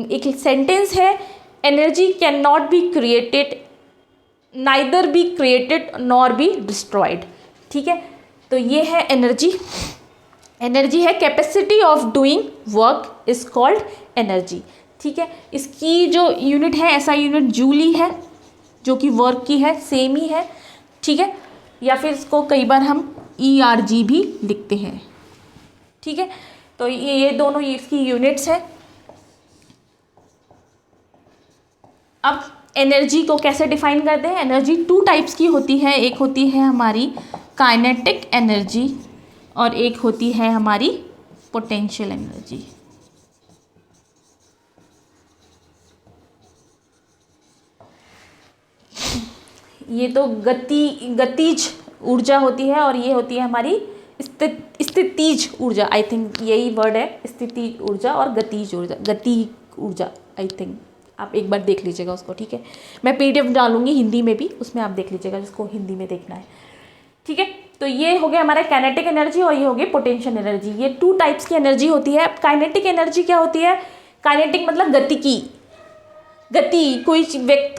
एक सेंटेंस है, energy can not be created, neither be created nor be destroyed, ठीक है। तो ये है एनर्जी। एनर्जी है capacity of doing work is called energy, ठीक है। इसकी जो यूनिट है ऐसा यूनिट जूल ही है, जो कि वर्क की है, सेम ही है, ठीक है। या फिर इसको कई बार हम ERG भी लिखते हैं, ठीक है। तो ये दोनों इसकी यूनिट्स हैं। अब एनर्जी को कैसे डिफाइन करते हैं? एनर्जी 2 टाइप्स की होती है, एक होती है हमारी काइनेटिक एनर्जी और एक होती है हमारी पोटेंशियल एनर्जी। ये तो गतिज ऊर्जा होती है और ये होती है हमारी स्थितिज ऊर्जा, आई थिंक यही वर्ड है, स्थितिज ऊर्जा और गतिज ऊर्जा, गति ऊर्जा, आई थिंक। आप एक बार देख लीजिएगा उसको, ठीक है। मैं PDF डालूंगी हिंदी में भी, उसमें आप देख लीजिएगा जिसको हिंदी में देखना है, ठीक है। तो ये हो गया हमारा काइनेटिक एनर्जी और ये हो गई पोटेंशियल एनर्जी। ये 2 टाइप्स की एनर्जी होती है। अब काइनेटिक एनर्जी क्या होती है? काइनेटिक मतलब गति की, गति,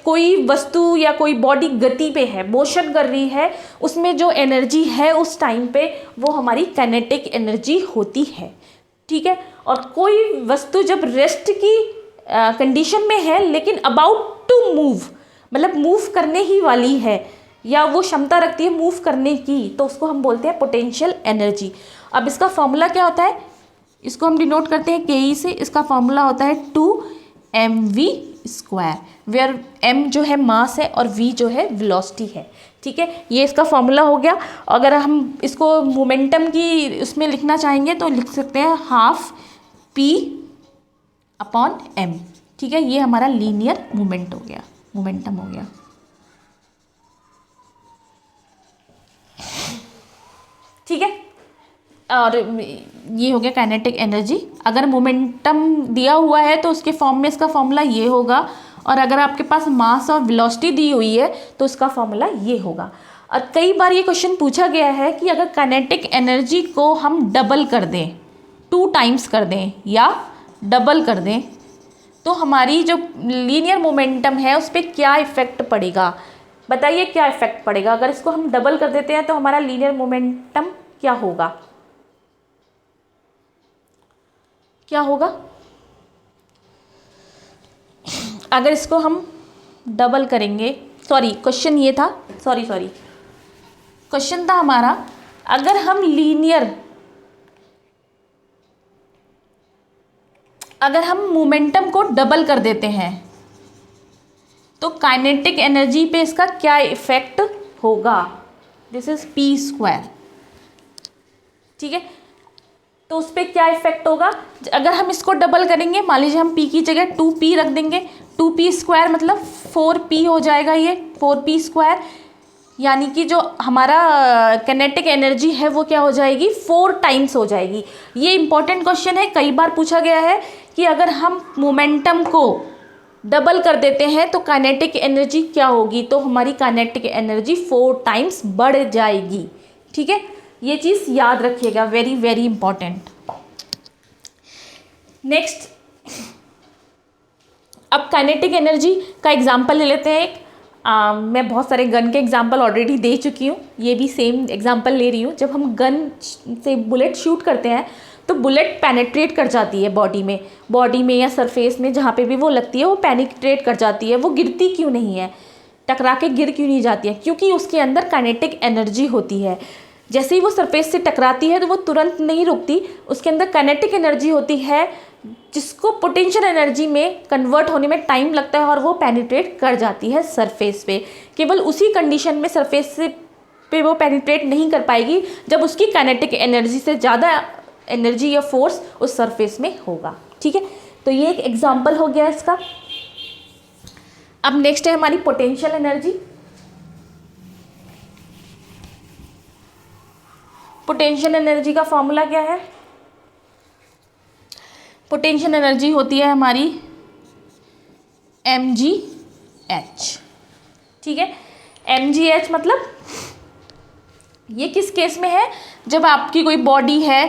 कोई वस्तु या कोई बॉडी गति पे है, मोशन कर रही है, उसमें जो एनर्जी है उस टाइम पे वो हमारी काइनेटिक एनर्जी होती है, ठीक है। और कोई वस्तु जब रेस्ट की कंडीशन में है लेकिन अबाउट टू मूव, मतलब मूव करने ही वाली है या वो क्षमता रखती है मूव करने की, तो उसको हम बोलते हैं पोटेंशियल एनर्जी। अब इसका फॉर्मूला क्या होता है? इसको हम डिनोट करते हैं KE से। इसका फॉर्मूला होता है 2mv स्क्वायर, वेयर m जो है मास है और v जो है वेलोसिटी है, ठीक है। ये इसका फॉर्मूला हो गया। अगर हम इसको मोमेंटम की उसमें लिखना चाहेंगे तो लिख सकते हैं 12p/m, ठीक है। ये हमारा लीनियर मोमेंट हो गया, मोमेंटम हो गया, ठीक है। और ये हो गया काइनेटिक एनर्जी। अगर मोमेंटम दिया हुआ है तो उसके फॉर्म में इसका फॉर्मूला ये होगा, और अगर आपके पास मास और वेलोसिटी दी हुई है तो उसका फॉर्मूला ये होगा। और कई बार ये क्वेश्चन पूछा गया है कि अगर काइनेटिक एनर्जी को हम डबल कर दें, 2 टाइम्स कर दें या डबल कर दें, तो हमारी जो लीनियर मोमेंटम है उस पर क्या इफेक्ट पड़ेगा? बताइए क्या इफेक्ट पड़ेगा? अगर इसको हम डबल कर देते हैं तो हमारा लीनियर मोमेंटम क्या होगा? क्या होगा अगर इसको हम डबल करेंगे? सॉरी, क्वेश्चन ये था, सॉरी क्वेश्चन था हमारा, अगर हम अगर हम मोमेंटम को डबल कर देते हैं तो काइनेटिक एनर्जी पे इसका क्या इफेक्ट होगा? दिस इज p², ठीक है। तो उस पर क्या इफेक्ट होगा? अगर हम इसको डबल करेंगे, मान लीजिए हम p की जगह 2p रख देंगे, 2p² मतलब 4p हो जाएगा, ये 4p², यानी कि जो हमारा काइनेटिक एनर्जी है वो क्या हो जाएगी? 4 टाइम्स हो जाएगी। ये इंपॉर्टेंट क्वेश्चन है, कई बार पूछा गया है कि अगर हम मोमेंटम को डबल कर देते हैं तो काइनेटिक एनर्जी क्या होगी? तो हमारी काइनेटिक एनर्जी 4 टाइम्स बढ़ जाएगी, ठीक है। ये चीज़ याद रखिएगा, वेरी वेरी इंपॉर्टेंट। नेक्स्ट, अब काइनेटिक एनर्जी का एग्जांपल ले लेते हैं एक। मैं बहुत सारे गन के एग्जांपल ऑलरेडी दे चुकी हूँ, ये भी सेम एग्जांपल ले रही हूँ। जब हम गन से बुलेट शूट करते हैं तो बुलेट पेनिट्रेट कर जाती है बॉडी में या सरफेस में, जहाँ पे भी वो लगती है वो पेनिट्रेट कर जाती है। वो गिरती क्यों नहीं है? टकरा के गिर क्यों नहीं जाती है? क्योंकि उसके अंदर काइनेटिक एनर्जी होती है। जैसे ही वो सरफेस से टकराती है तो वो तुरंत नहीं रुकती, उसके अंदर काइनेटिक एनर्जी होती है जिसको पोटेंशियल एनर्जी में कन्वर्ट होने में टाइम लगता है और वो पेनिट्रेट कर जाती है सरफेस पे। केवल उसी कंडीशन में सरफेस से पे वो पेनिट्रेट नहीं कर पाएगी जब उसकी काइनेटिक एनर्जी से ज़्यादा एनर्जी या फोर्स उस सरफेस में होगा, ठीक है। तो ये एक एग्जाम्पल हो गया इसका। अब नेक्स्ट है हमारी पोटेंशियल एनर्जी। पोटेंशियल एनर्जी का फॉर्मूला क्या है? पोटेंशियल एनर्जी होती है हमारी mgh, ठीक है। mgh मतलब ये किस केस में है, जब आपकी कोई बॉडी है,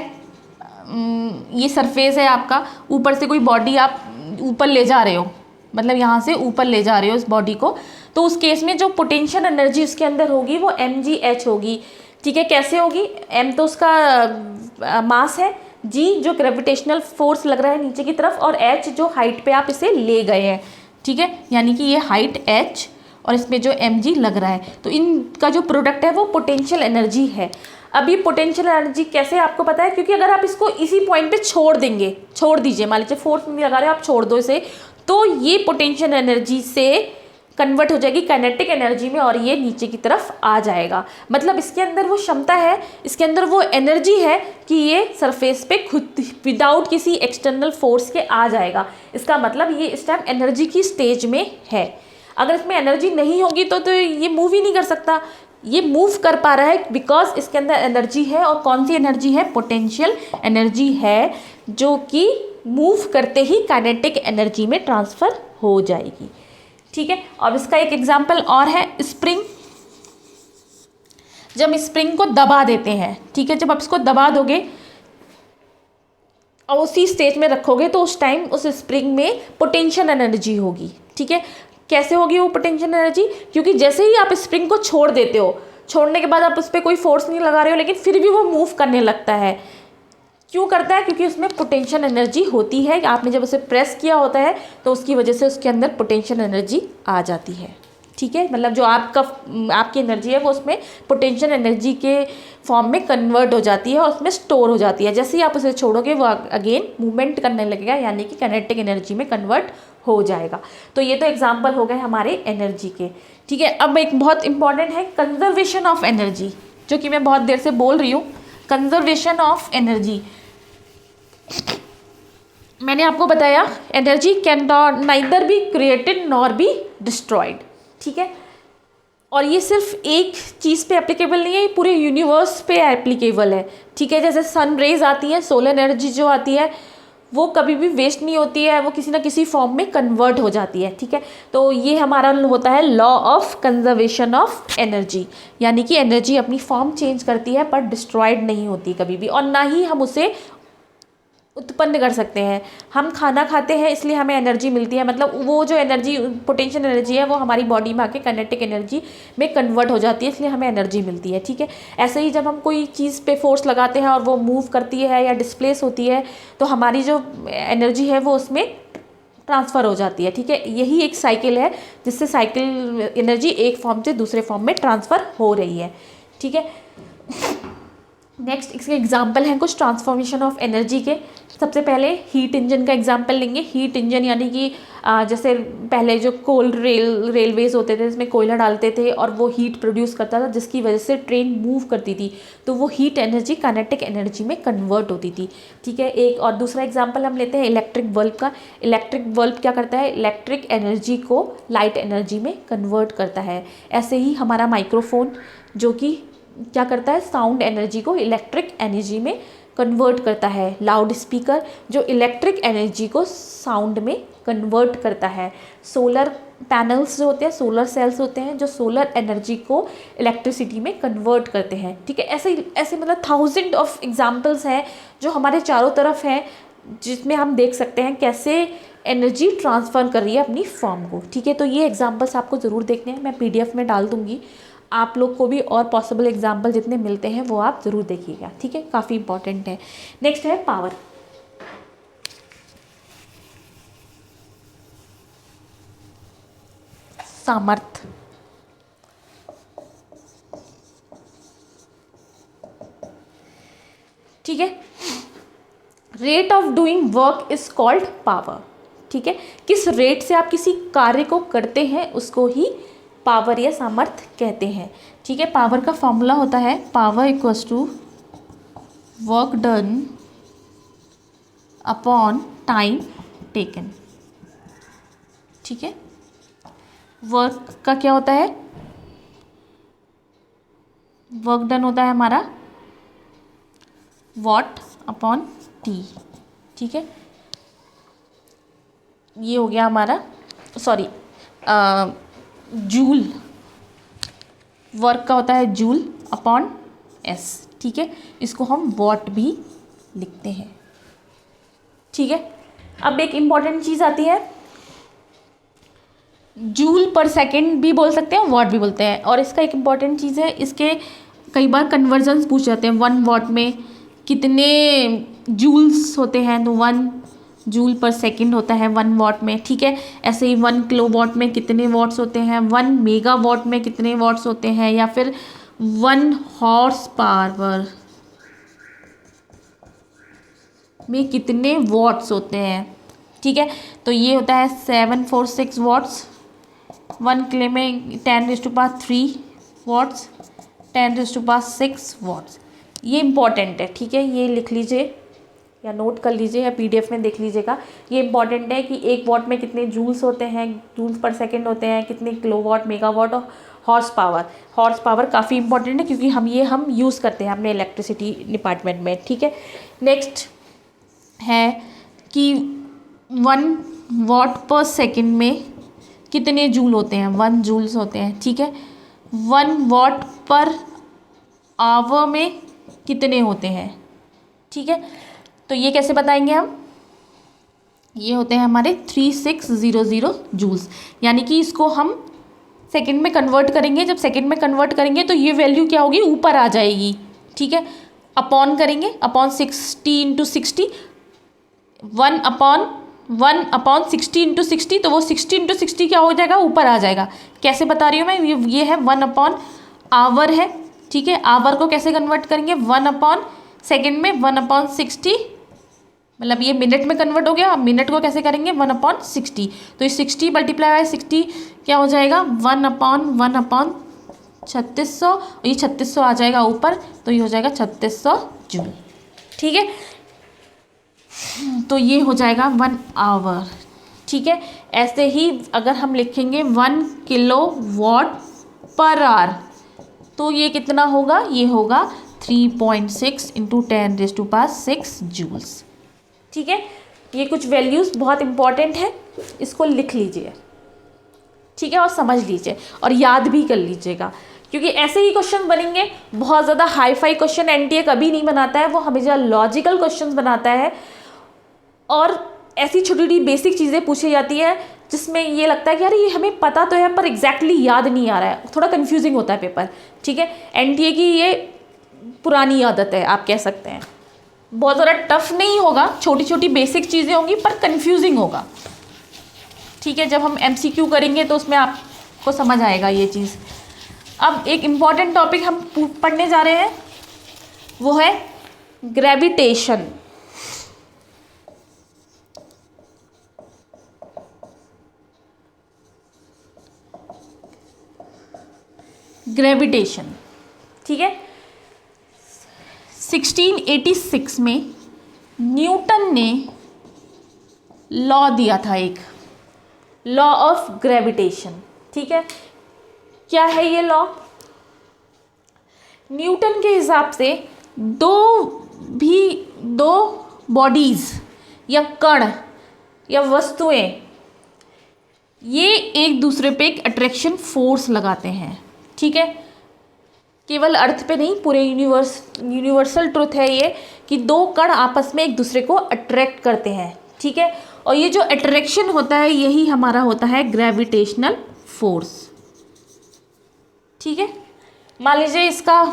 ये सरफेस है आपका, ऊपर से कोई बॉडी आप ऊपर ले जा रहे हो, मतलब यहाँ से ऊपर ले जा रहे हो इस बॉडी को, तो उस केस में जो पोटेंशियल एनर्जी उसके अंदर होगी वो mgh होगी। ठीक है, कैसे होगी? m तो उसका मास है, g जो ग्रेविटेशनल फोर्स लग रहा है नीचे की तरफ, और h जो हाइट पे आप इसे ले गए हैं। ठीक है, यानी कि ये हाइट h और इसमें जो mg लग रहा है, तो इनका जो प्रोडक्ट है वो पोटेंशियल एनर्जी है। अब ये पोटेंशियल एनर्जी कैसे आपको पता है? क्योंकि अगर आप इसको इसी पॉइंट पे छोड़ देंगे, छोड़ दीजिए, मान लीजिए फोर्स नहीं लगा रहे हो आप, छोड़ दो इसे, तो ये पोटेंशियल एनर्जी से कन्वर्ट हो जाएगी काइनेटिक एनर्जी में और ये नीचे की तरफ आ जाएगा। मतलब इसके अंदर वो क्षमता है, इसके अंदर वो एनर्जी है कि ये सरफेस पे खुद विदाउट किसी एक्सटर्नल फोर्स के आ जाएगा। इसका मतलब ये इस टाइम एनर्जी की स्टेज में है। अगर इसमें एनर्जी नहीं होगी तो ये मूव ही नहीं कर सकता। ये मूव कर पा रहा है बिकॉज इसके अंदर एनर्जी है, और कौन सी एनर्जी है? पोटेंशियल एनर्जी है, जो कि मूव करते ही काइनेटिक एनर्जी में ट्रांसफ़र हो जाएगी। ठीक है, अब इसका एक एग्जाम्पल और है, स्प्रिंग। जब स्प्रिंग को दबा देते हैं, ठीक है, जब आप इसको दबा दोगे और उसी स्टेज में रखोगे तो उस टाइम उस स्प्रिंग में पोटेंशियल एनर्जी होगी। ठीक है, कैसे होगी वो पोटेंशियल एनर्जी? क्योंकि जैसे ही आप स्प्रिंग को छोड़ देते हो, छोड़ने के बाद आप उस पर कोई फोर्स नहीं लगा रहे हो, लेकिन फिर भी वो मूव करने लगता है। क्यों करता है? क्योंकि उसमें पोटेंशियल एनर्जी होती है। आपने जब उसे प्रेस किया होता है तो उसकी वजह से उसके अंदर पोटेंशियल एनर्जी आ जाती है। ठीक है, मतलब जो आपकी एनर्जी है वो उसमें पोटेंशियल एनर्जी के फॉर्म में कन्वर्ट हो जाती है और उसमें स्टोर हो जाती है। जैसे ही आप उसे छोड़ोगे वो अगेन मूवमेंट करने लगेगा, यानी कि काइनेटिक एनर्जी में कन्वर्ट हो जाएगा। तो ये तो एग्जाम्पल हो गए हमारे एनर्जी के। ठीक है, अब एक बहुत इंपॉर्टेंट है कंजर्वेशन ऑफ एनर्जी, जो कि मैं बहुत देर से बोल रही हूँ। कंजर्वेशन ऑफ एनर्जी, मैंने आपको बताया energy can neither be created nor be destroyed. ठीक है, और ये सिर्फ एक चीज़ पे एप्लीकेबल नहीं है, ये पूरे यूनिवर्स पे एप्लीकेबल है। ठीक है, जैसे सन रेज आती है, सोलर एनर्जी जो आती है वो कभी भी वेस्ट नहीं होती है, वो किसी ना किसी फॉर्म में कन्वर्ट हो जाती है। ठीक है, तो ये हमारा होता है law of conservation of energy, यानी कि एनर्जी अपनी फॉर्म चेंज करती है पर डिस्ट्रॉयड नहीं होती कभी भी, और ना ही हम उसे उत्पन्न कर सकते हैं। हम खाना खाते हैं इसलिए हमें एनर्जी मिलती है, मतलब वो जो एनर्जी पोटेंशियल एनर्जी है वो हमारी बॉडी में आके काइनेटिक एनर्जी में कन्वर्ट हो जाती है, इसलिए हमें एनर्जी मिलती है। ठीक है, ऐसे ही जब हम कोई चीज़ पे फोर्स लगाते हैं और वो मूव करती है या डिस्प्लेस होती है तो हमारी जो एनर्जी है वो उसमें ट्रांसफ़र हो जाती है। ठीक है, यही एक साइकिल है जिससे साइकिल एनर्जी एक फॉर्म से दूसरे फॉर्म में ट्रांसफ़र हो रही है। ठीक है, नेक्स्ट इसके एग्जाम्पल हैं कुछ ट्रांसफॉर्मेशन ऑफ एनर्जी के। सबसे पहले हीट इंजन का एग्जाम्पल लेंगे। हीट इंजन यानी कि जैसे पहले जो कोल रेलवेज होते थे इसमें कोयला डालते थे और वो हीट प्रोड्यूस करता था, जिसकी वजह से ट्रेन मूव करती थी, तो वो हीट एनर्जी काइनेटिक एनर्जी में कन्वर्ट होती थी। ठीक है, एक और दूसरा एग्जाम्पल हम लेते हैं इलेक्ट्रिक बल्ब का। इलेक्ट्रिक बल्ब क्या करता है? इलेक्ट्रिक एनर्जी को लाइट एनर्जी में कन्वर्ट करता है। ऐसे ही हमारा माइक्रोफोन जो कि क्या करता है? साउंड एनर्जी को इलेक्ट्रिक एनर्जी में कन्वर्ट करता है। लाउड स्पीकर जो इलेक्ट्रिक एनर्जी को साउंड में कन्वर्ट करता है। सोलर पैनल्स जो होते हैं, सोलर सेल्स होते हैं जो सोलर एनर्जी को इलेक्ट्रिसिटी में कन्वर्ट करते हैं। ठीक है, ऐसे मतलब थाउजेंड ऑफ एग्जाम्पल्स हैं जो हमारे चारों तरफ हैं, जिसमें हम देख सकते हैं कैसे एनर्जी ट्रांसफ़र कर रही है अपनी फॉर्म को। ठीक है, तो ये एग्जाम्पल्स आपको ज़रूर देखने हैं, मैं PDF में डाल दूँगी। आप लोग को भी और पॉसिबल एग्जाम्पल जितने मिलते हैं वो आप ज़रूर देखिएगा। ठीक है, काफ़ी इंपॉर्टेंट है। नेक्स्ट है पावर। सामर्थ्य। ठीक है, rate of doing work is called power. ठीक है, किस रेट से आप किसी कार्य को करते हैं उसको ही पावर या सामर्थ्य कहते हैं। ठीक है, पावर का फॉर्मूला होता है power equals to work done upon time taken. ठीक है, वर्क का क्या होता है? वर्क डन होता है हमारा वॉट अपॉन टी। ठीक है, ये हो गया हमारा जूल। वर्क का होता है जूल अपॉन एस, ठीक है, इसको हम वॉट भी लिखते हैं, ठीक है। अब एक इम्पॉर्टेंट चीज़ आती है, जूल पर सेकेंड भी बोल सकते हैं, वॉट भी बोलते हैं, और इसका एक इम्पॉर्टेंट चीज़ है, इसके कई बार कन्वर्जन्स पूछ जाते हैं, 1 वॉट में कितने जूल्स होते हैं, तो 1 जूल पर सेकेंड होता है 1 वॉट में, ठीक है। ऐसे ही 1 किलो वॉट में कितने वॉट्स होते हैं, 1 मेगा वॉट में कितने वॉट्स होते हैं, या फिर 1 हॉर्स पावर में कितने वॉट्स होते हैं, ठीक है। तो ये होता है 746 वॉट्स, 1 किलो में 10⁻³ वॉट्स, 10⁻6 वॉट्स। ये इम्पॉर्टेंट है, ठीक है, ये लिख लीजिए या नोट कर लीजिए या पीडीएफ में देख लीजिएगा। ये इंपॉर्टेंट है कि 1 वॉट में कितने जूल्स होते हैं, जूल्स पर सेकंड होते हैं, कितने किलोवाट, मेगावाट और हॉर्स पावर काफ़ी इंपॉर्टेंट है, क्योंकि हम यूज़ करते हैं अपने इलेक्ट्रिसिटी डिपार्टमेंट में, ठीक है। नेक्स्ट है कि 1 वॉट पर सेकंड में कितने जूल होते हैं, 1 जूल्स होते हैं, ठीक है। 1 वॉट पर आवर में कितने होते हैं, ठीक है। तो ये कैसे बताएंगे हम, ये होते हैं हमारे 3600 जूल्स, यानी कि इसको हम सेकंड में कन्वर्ट करेंगे। जब सेकंड में कन्वर्ट करेंगे तो ये वैल्यू क्या होगी, ऊपर आ जाएगी, ठीक है। अपॉन करेंगे, अपॉन 60 × 60, 1/60 × 60, तो वो 60 × 60 क्या हो जाएगा, ऊपर आ जाएगा। कैसे बता रही हूँ मैं, ये है 1/आवर है, ठीक है। आवर को कैसे कन्वर्ट करेंगे, 1 सेकेंड में 1/60, मतलब ये मिनट में कन्वर्ट हो गया। अब मिनट को कैसे करेंगे, 1/60, तो ये 60 × 60 क्या हो जाएगा, 1/3600, ये 3600 आ जाएगा ऊपर, तो ये हो जाएगा 3600 जूल, ठीक है। तो ये हो जाएगा 1 आवर, ठीक है। ऐसे ही अगर हम लिखेंगे 1 किलोवाट पर आवर, तो ये कितना होगा, ये होगा 3.6 × 10⁻6 जूल्स, ठीक है। ये कुछ वैल्यूज़ बहुत इंपॉर्टेंट है, इसको लिख लीजिए, ठीक है, और समझ लीजिए और याद भी कर लीजिएगा, क्योंकि ऐसे ही क्वेश्चन बनेंगे। बहुत ज़्यादा हाई फाई क्वेश्चन एनटीए कभी नहीं बनाता है, वो हमेशा लॉजिकल क्वेश्चंस बनाता है, और ऐसी छोटी छोटी बेसिक चीज़ें पूछी जाती है जिसमें ये लगता है कि यार ये हमें पता तो है पर एग्जैक्टली याद नहीं आ रहा है, थोड़ा कन्फ्यूजिंग होता है पेपर, ठीक है। एनटीए की ये पुरानी आदत है, आप कह सकते हैं। बहुत ज़्यादा टफ नहीं होगा, छोटी छोटी बेसिक चीज़ें होंगी पर कन्फ्यूजिंग होगा, ठीक है। जब हम एमसीक्यू करेंगे तो उसमें आपको समझ आएगा ये चीज़। अब एक इम्पॉर्टेंट टॉपिक हम पढ़ने जा रहे हैं, वो है ग्रेविटेशन। ग्रेविटेशन, ठीक है। 1686 में न्यूटन ने लॉ दिया था, एक लॉ ऑफ ग्रेविटेशन, ठीक है। क्या है ये लॉ, न्यूटन के हिसाब से दो बॉडीज़ या कण या वस्तुएं, ये एक दूसरे पे एक अट्रैक्शन फोर्स लगाते हैं, ठीक है। केवल अर्थ पे नहीं, पूरे यूनिवर्सल ट्रुथ है ये कि 2 कण आपस में एक दूसरे को अट्रैक्ट करते हैं, ठीक है। और ये जो अट्रैक्शन होता है यही हमारा होता है ग्रेविटेशनल फोर्स, ठीक है। मान लीजिए इसका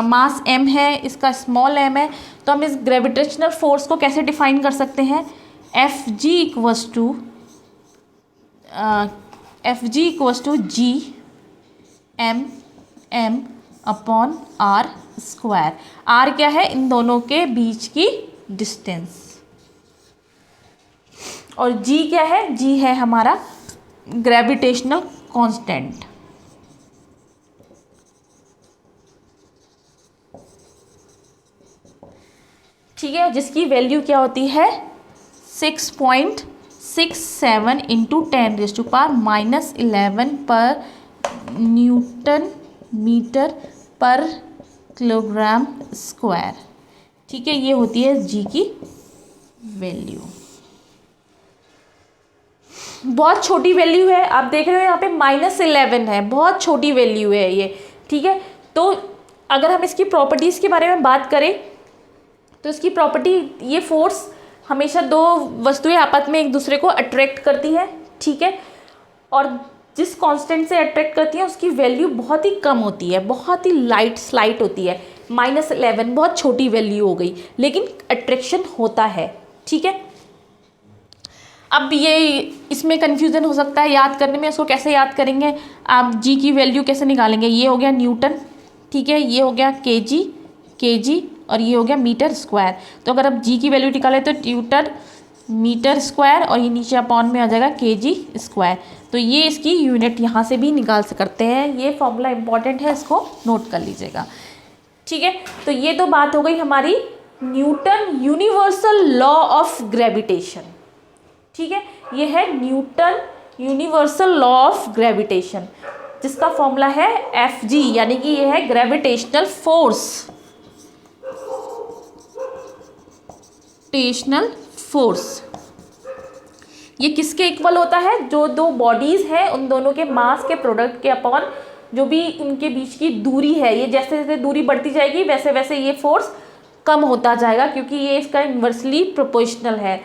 मास m है, इसका स्मॉल m है, तो हम इस ग्रेविटेशनल फोर्स को कैसे डिफाइन कर सकते हैं, Fg = Gm/m/r²। r क्या है, इन दोनों के बीच की डिस्टेंस, और g क्या है, g है हमारा ग्रेविटेशनल कांस्टेंट, ठीक है, जिसकी वैल्यू क्या होती है 6.67 × 10⁻⁻11 पर न्यूटन मीटर पर किलोग्राम स्क्वायर, ठीक है। ये होती है जी की वैल्यू, बहुत छोटी वैल्यू है। आप देख रहे हो यहाँ पे -11 है, बहुत छोटी वैल्यू है ये, ठीक है। तो अगर हम इसकी प्रॉपर्टीज़ के बारे में बात करें तो इसकी प्रॉपर्टी, ये फोर्स हमेशा दो वस्तुएं आपस में एक दूसरे को अट्रैक्ट करती है, ठीक है, और जिस कांस्टेंट से अट्रैक्ट करती है उसकी वैल्यू बहुत ही कम होती है, बहुत ही लाइट स्लाइट होती है, -11 बहुत छोटी वैल्यू हो गई, लेकिन अट्रैक्शन होता है, ठीक है। अब ये इसमें कन्फ्यूज़न हो सकता है याद करने में, इसको कैसे याद करेंगे आप, जी की वैल्यू कैसे निकालेंगे, ये हो गया न्यूटन, ठीक है, ये हो गया केजी और ये हो गया मीटर स्क्वायर। तो अगर आप जी की वैल्यू निकालें तो न्यूटन मीटर स्क्वायर और ये नीचे अपॉन में आ जाएगा केजी स्क्वायर। तो ये इसकी यूनिट यहाँ से भी निकाल सकते हैं, ये फॉर्मूला इंपॉर्टेंट है, इसको नोट कर लीजिएगा, ठीक है। तो ये तो बात हो गई हमारी Newton universal law of gravitation, ठीक है। ये है Newton universal law of gravitation, जिसका फॉर्मूला है Fg, यानी कि ये है ग्रेविटेशनल फोर्स, ग्रेविटेशनल फोर्स। ये किसके इक्वल होता है, जो दो बॉडीज है उन दोनों के मास के प्रोडक्ट के अपॉन जो भी उनके बीच की दूरी है, ये जैसे जैसे दूरी बढ़ती जाएगी वैसे वैसे ये फोर्स कम होता जाएगा, क्योंकि ये इसका इन्वर्सली प्रोपोर्शनल है,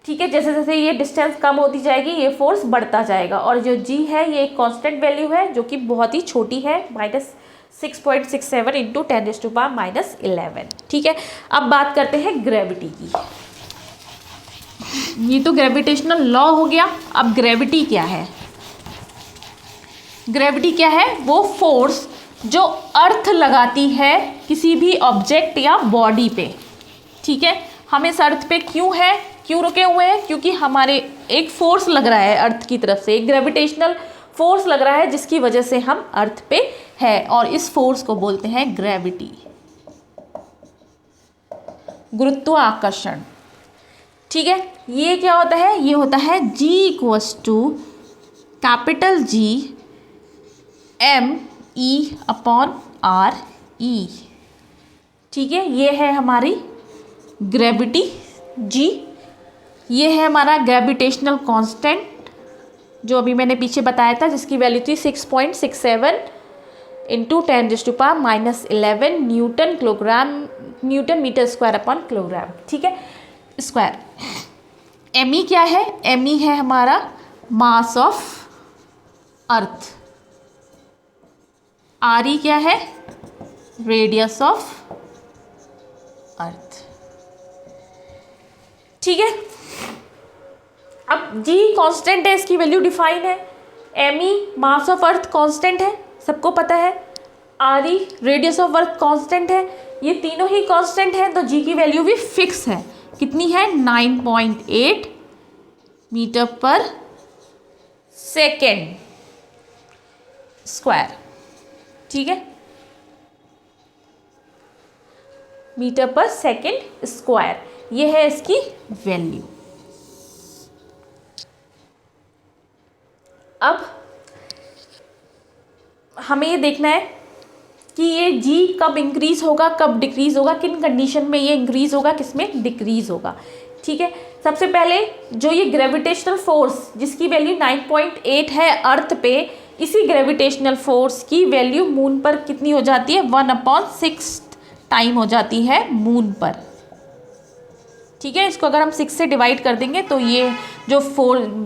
ठीक है। जैसे जैसे ये डिस्टेंस कम होती जाएगी ये फोर्स बढ़ता जाएगा। और जो जी है ये एक कांस्टेंट वैल्यू है जो कि बहुत ही छोटी है, -6.67 इंटू 10⁻⁻11, ठीक है। अब बात करते हैं ग्रेविटी की। ये तो ग्रेविटेशनल लॉ हो गया। अब ग्रेविटी क्या है, ग्रेविटी क्या है, वो फोर्स जो अर्थ लगाती है किसी भी ऑब्जेक्ट या बॉडी पे, ठीक है। हम इस अर्थ पे क्यों रुके हुए हैं, क्योंकि हमारे एक फोर्स लग रहा है अर्थ की तरफ से, एक ग्रेविटेशनल फोर्स लग रहा है जिसकी वजह से हम अर्थ पे है, और इस फोर्स को बोलते हैं ग्रेविटी, गुरुत्वाकर्षण, ठीक है। ये क्या होता है, ये होता है G = G m/e/r/e, ठीक है। ये है हमारी ग्रेविटी G। ये है हमारा ग्रेविटेशनल कांस्टेंट जो अभी मैंने पीछे बताया था, जिसकी वैल्यू थी 6.67 into 10⁻⁻11 newton metre square upon kilogram, ठीक है, स्क्वायर। एम क्या है, एम है हमारा मास ऑफ अर्थ, आर क्या है, रेडियस ऑफ अर्थ, ठीक है। अब जी कांस्टेंट है, इसकी वैल्यू डिफाइन है, M mass of earth constant है, सबको पता है, R radius of earth constant है, ये तीनों ही कांस्टेंट है, तो जी की वैल्यू भी फिक्स है, कितनी है, 9.8 मीटर पर सेकेंड स्क्वायर, ठीक है, मीटर पर सेकेंड स्क्वायर, ये है इसकी वैल्यू। अब हमें ये देखना है कि ये जी कब इंक्रीज होगा, कब डिक्रीज होगा, किन कंडीशन में ये इंक्रीज होगा, किसमें डिक्रीज होगा, ठीक है। सबसे पहले जो ये ग्रेविटेशनल फोर्स जिसकी वैल्यू 9.8 है अर्थ पे, इसी ग्रेविटेशनल फोर्स की वैल्यू मून पर कितनी हो जाती है, 1/6 टाइम हो जाती है मून पर, ठीक है। इसको अगर हम 6 से डिवाइड कर देंगे तो ये जो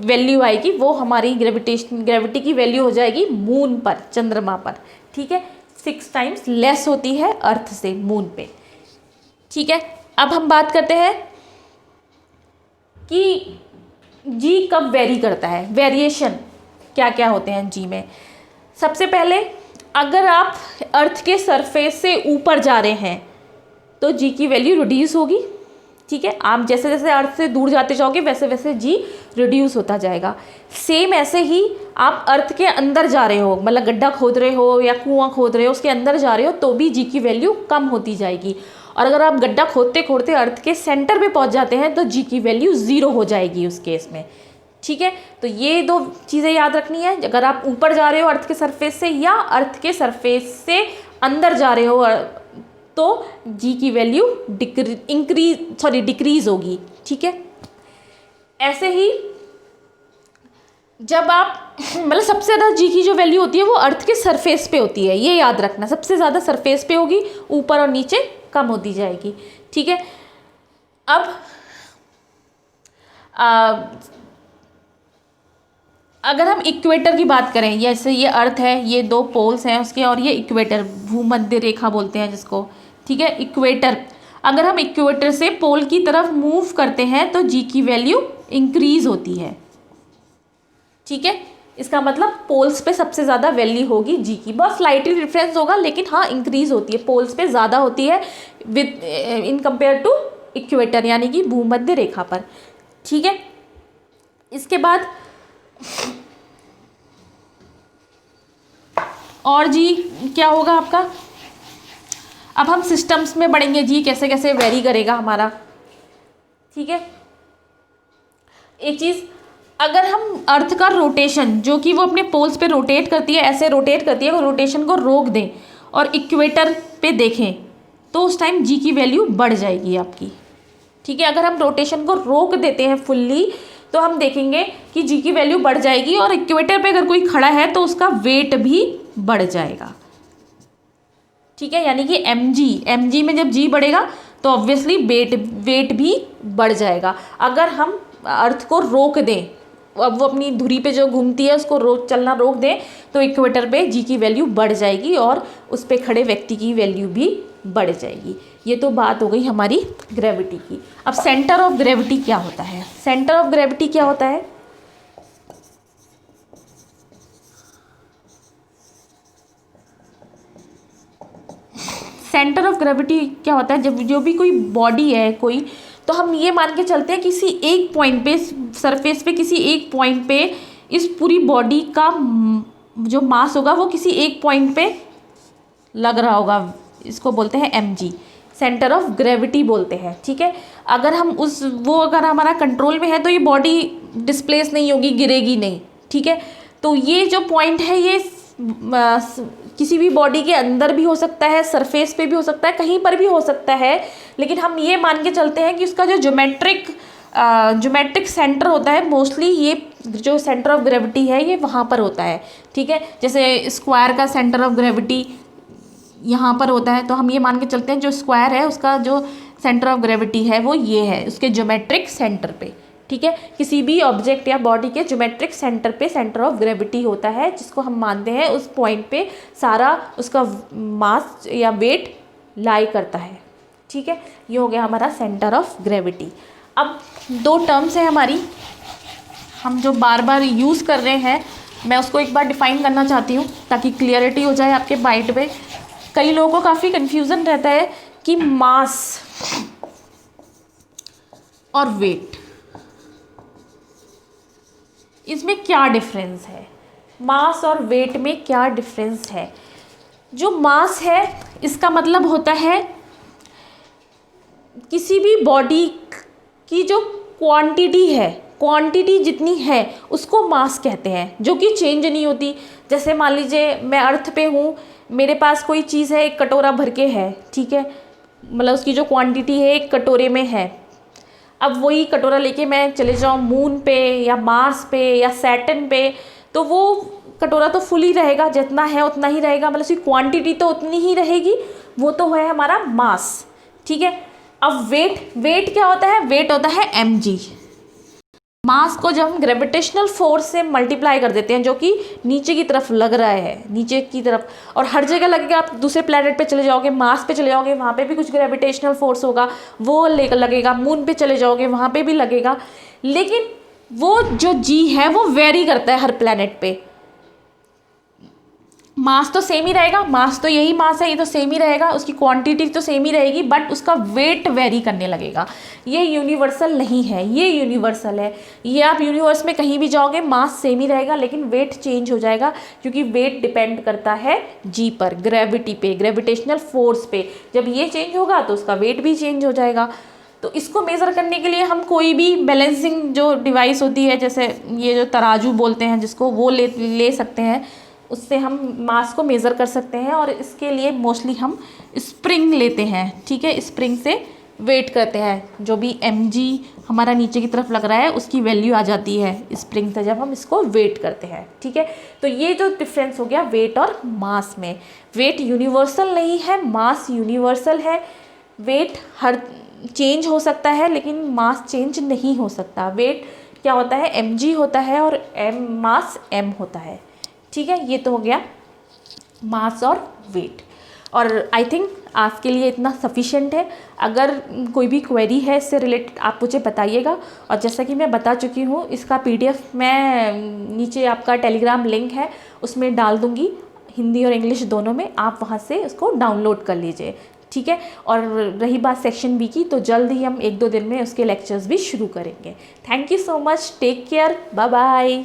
वैल्यू आएगी वो हमारी ग्रेविटी की वैल्यू हो जाएगी मून पर, चंद्रमा पर, ठीक है, 6 टाइम्स लेस होती है अर्थ से मून पे, ठीक है। अब हम बात करते हैं कि जी कब वेरी करता है, वेरिएशन क्या क्या होते हैं जी में। सबसे पहले अगर आप अर्थ के सरफेस से ऊपर जा रहे हैं तो जी की वैल्यू रिड्यूस होगी, ठीक है। आप जैसे जैसे अर्थ से दूर जाते जाओगे वैसे वैसे जी रिड्यूस होता जाएगा। सेम ऐसे ही आप अर्थ के अंदर जा रहे हो, मतलब गड्ढा खोद रहे हो या कुआं खोद रहे हो, उसके अंदर जा रहे हो तो भी जी की वैल्यू कम होती जाएगी। और अगर आप गड्ढा खोदते खोदते अर्थ के सेंटर पे पहुंच जाते हैं तो जी की वैल्यू 0 हो जाएगी उस केस में, ठीक है। तो ये दो चीज़ें याद रखनी है, अगर आप ऊपर जा रहे हो अर्थ के सरफेस से या अर्थ के सरफेस से अंदर जा रहे हो तो जी की वैल्यू डिक्रीज होगी, ठीक है। ऐसे ही जब आप मतलब सबसे ज़्यादा जी की जो वैल्यू होती है वो अर्थ के सरफेस पे होती है, ये याद रखना, सबसे ज़्यादा सरफेस पे होगी, ऊपर और नीचे कम होती जाएगी। ठीक है, अब अगर हम इक्वेटर की बात करें, जैसे ये अर्थ है, ये दो पोल्स हैं उसके, और ये इक्वेटर भूमध्य रेखा बोलते हैं जिसको। ठीक है, इक्वेटर, अगर हम इक्वेटर से पोल की तरफ मूव करते हैं तो जी की वैल्यू इंक्रीज होती है। ठीक है, इसका मतलब पोल्स पे सबसे ज़्यादा वैल्यू होगी जी की, बहुत स्लाइटली डिफरेंस होगा लेकिन हाँ इंक्रीज होती है, पोल्स पे ज़्यादा होती है with in compare to equator, यानी कि भूमध्य रेखा पर। ठीक है, इसके बाद और जी क्या होगा आपका, अब हम सिस्टम्स में बढ़ेंगे, जी कैसे कैसे वेरी करेगा हमारा। ठीक है, एक चीज़, अगर हम अर्थ का रोटेशन जो कि वो अपने पोल्स पे रोटेट करती है, ऐसे रोटेट करती है, वो रोटेशन को रोक दें और इक्वेटर पे देखें तो उस टाइम जी की वैल्यू बढ़ जाएगी आपकी। ठीक है, अगर हम रोटेशन को रोक देते हैं फुल्ली तो हम देखेंगे कि जी की वैल्यू बढ़ जाएगी, और इक्वेटर पे अगर कोई खड़ा है तो उसका वेट भी बढ़ जाएगा। ठीक है, यानी कि एम जी में जब जी बढ़ेगा तो ऑब्वियसली वेट भी बढ़ जाएगा। अगर हम अर्थ को रोक दें, अब वो अपनी धुरी पे जो घूमती है उसको चलना रोक दें तो इक्वेटर पे जी की वैल्यू बढ़ जाएगी और उस पे खड़े व्यक्ति की वैल्यू भी बढ़ जाएगी। ये तो बात हो गई हमारी ग्रेविटी की। अब सेंटर ऑफ ग्रेविटी क्या होता है, सेंटर ऑफ ग्रेविटी क्या होता है, सेंटर ऑफ ग्रेविटी क्या होता है, जब जो भी कोई बॉडी है कोई, तो हम ये मान के चलते हैं किसी एक पॉइंट पे, सरफेस पे किसी एक पॉइंट पे इस पूरी बॉडी का जो मास होगा वो किसी एक पॉइंट पे लग रहा होगा, इसको बोलते हैं M G, centre of gravity बोलते हैं। ठीक है, अगर हम अगर हमारा कंट्रोल में है तो ये बॉडी डिस्प्लेस नहीं होगी, गिरेगी नहीं। ठीक है, तो ये जो पॉइंट है ये किसी भी बॉडी के अंदर भी हो सकता है, सरफेस पे भी हो सकता है, कहीं पर भी हो सकता है, लेकिन हम ये मान के चलते हैं कि उसका जो ज्योमेट्रिक सेंटर होता है, मोस्टली ये जो सेंटर ऑफ ग्रेविटी है ये वहाँ पर होता है। ठीक है, जैसे स्क्वायर का सेंटर ऑफ ग्रेविटी यहाँ पर होता है, तो हम ये मान के चलते हैं जो स्क्वायर है उसका जो सेंटर ऑफ ग्रेविटी है वो ये है, उसके ज्योमेट्रिक सेंटर पे। ठीक है, किसी भी ऑब्जेक्ट या बॉडी के ज्योमेट्रिक सेंटर पे सेंटर ऑफ ग्रेविटी होता है, जिसको हम मानते हैं उस पॉइंट पे सारा उसका मास या वेट लाई करता है। ठीक है, ये हो गया हमारा सेंटर ऑफ ग्रेविटी। अब दो टर्म्स है हमारी, हम जो बार बार यूज़ कर रहे हैं, मैं उसको एक बार डिफाइन करना चाहती हूँ ताकि क्लियरिटी हो जाए आपके माइंड में। कई लोगों को काफ़ी कन्फ्यूज़न रहता है कि मास और वेट, इसमें क्या डिफरेंस है, मास और वेट में क्या डिफरेंस है। जो मास है इसका मतलब होता है किसी भी बॉडी की जो क्वांटिटी है, क्वांटिटी जितनी है उसको मास कहते हैं, जो कि चेंज नहीं होती। जैसे मान लीजिए मैं अर्थ पे हूँ, मेरे पास कोई चीज़ है, एक कटोरा भर के है, ठीक है, मतलब उसकी जो क्वांटिटी है एक कटोरे में है। अब वही कटोरा लेके मैं चले जाऊँ मून पे या मार्स पे या सैटर्न पे, तो वो कटोरा तो फुल ही रहेगा, जितना है उतना ही रहेगा, मतलब उसकी क्वांटिटी तो उतनी ही रहेगी, वो तो है हमारा मास। ठीक है, अब वेट क्या होता है, वेट होता है mg। मास को जब हम ग्रेविटेशनल फोर्स से मल्टीप्लाई कर देते हैं, जो कि नीचे की तरफ लग रहा है, नीचे की तरफ, और हर जगह लगेगा। आप दूसरे प्लेनेट पे चले जाओगे, मार्स पे चले जाओगे, वहाँ पे भी कुछ ग्रेविटेशनल फोर्स होगा, वो लगेगा। मून पे चले जाओगे, वहाँ पे भी लगेगा, लेकिन वो जो जी है वो वेरी करता है हर प्लेनेट पे। मास तो सेम ही रहेगा, मास तो यही मास है, ये तो सेम ही रहेगा, उसकी क्वांटिटी तो सेम ही रहेगी, बट उसका वेट वेरी करने लगेगा। ये यूनिवर्सल नहीं है, ये यूनिवर्सल है। ये आप यूनिवर्स में कहीं भी जाओगे मास सेम ही रहेगा, लेकिन वेट चेंज हो जाएगा, क्योंकि वेट डिपेंड करता है जी पर, ग्रेविटी पे, ग्रेविटेशनल फोर्स पे। जब ये चेंज होगा तो उसका वेट भी चेंज हो जाएगा। तो इसको मेज़र करने के लिए हम कोई भी बैलेंसिंग जो डिवाइस होती है, जैसे ये जो तराजू बोलते हैं जिसको, वो ले सकते हैं, उससे हम मास को मेज़र कर सकते हैं। और इसके लिए मोस्टली हम स्प्रिंग लेते हैं। ठीक है, स्प्रिंग से वेट करते हैं, जो भी mg हमारा नीचे की तरफ लग रहा है उसकी वैल्यू आ जाती है स्प्रिंग से जब हम इसको वेट करते हैं। ठीक है, तो ये जो डिफरेंस हो गया वेट और मास में। वेट यूनिवर्सल नहीं है, मास यूनिवर्सल है। वेट हर चेंज हो सकता है लेकिन मास चेंज नहीं हो सकता। वेट क्या होता है, mg होता है और मास m होता है। ठीक है, ये तो हो गया मास और वेट। और आई थिंक आज के लिए इतना सफिशेंट है। अगर कोई भी क्वेरी है इससे रिलेटेड आप मुझे बताइएगा। और जैसा कि मैं बता चुकी हूँ इसका PDF मैं नीचे आपका टेलीग्राम लिंक है उसमें डाल दूँगी, हिंदी और इंग्लिश दोनों में, आप वहाँ से उसको डाउनलोड कर लीजिए। ठीक है, और रही बात सेक्शन बी की, तो जल्द ही हम 1-2 दिन में उसके लेक्चर्स भी शुरू करेंगे। Thank you so much, take care, bye bye.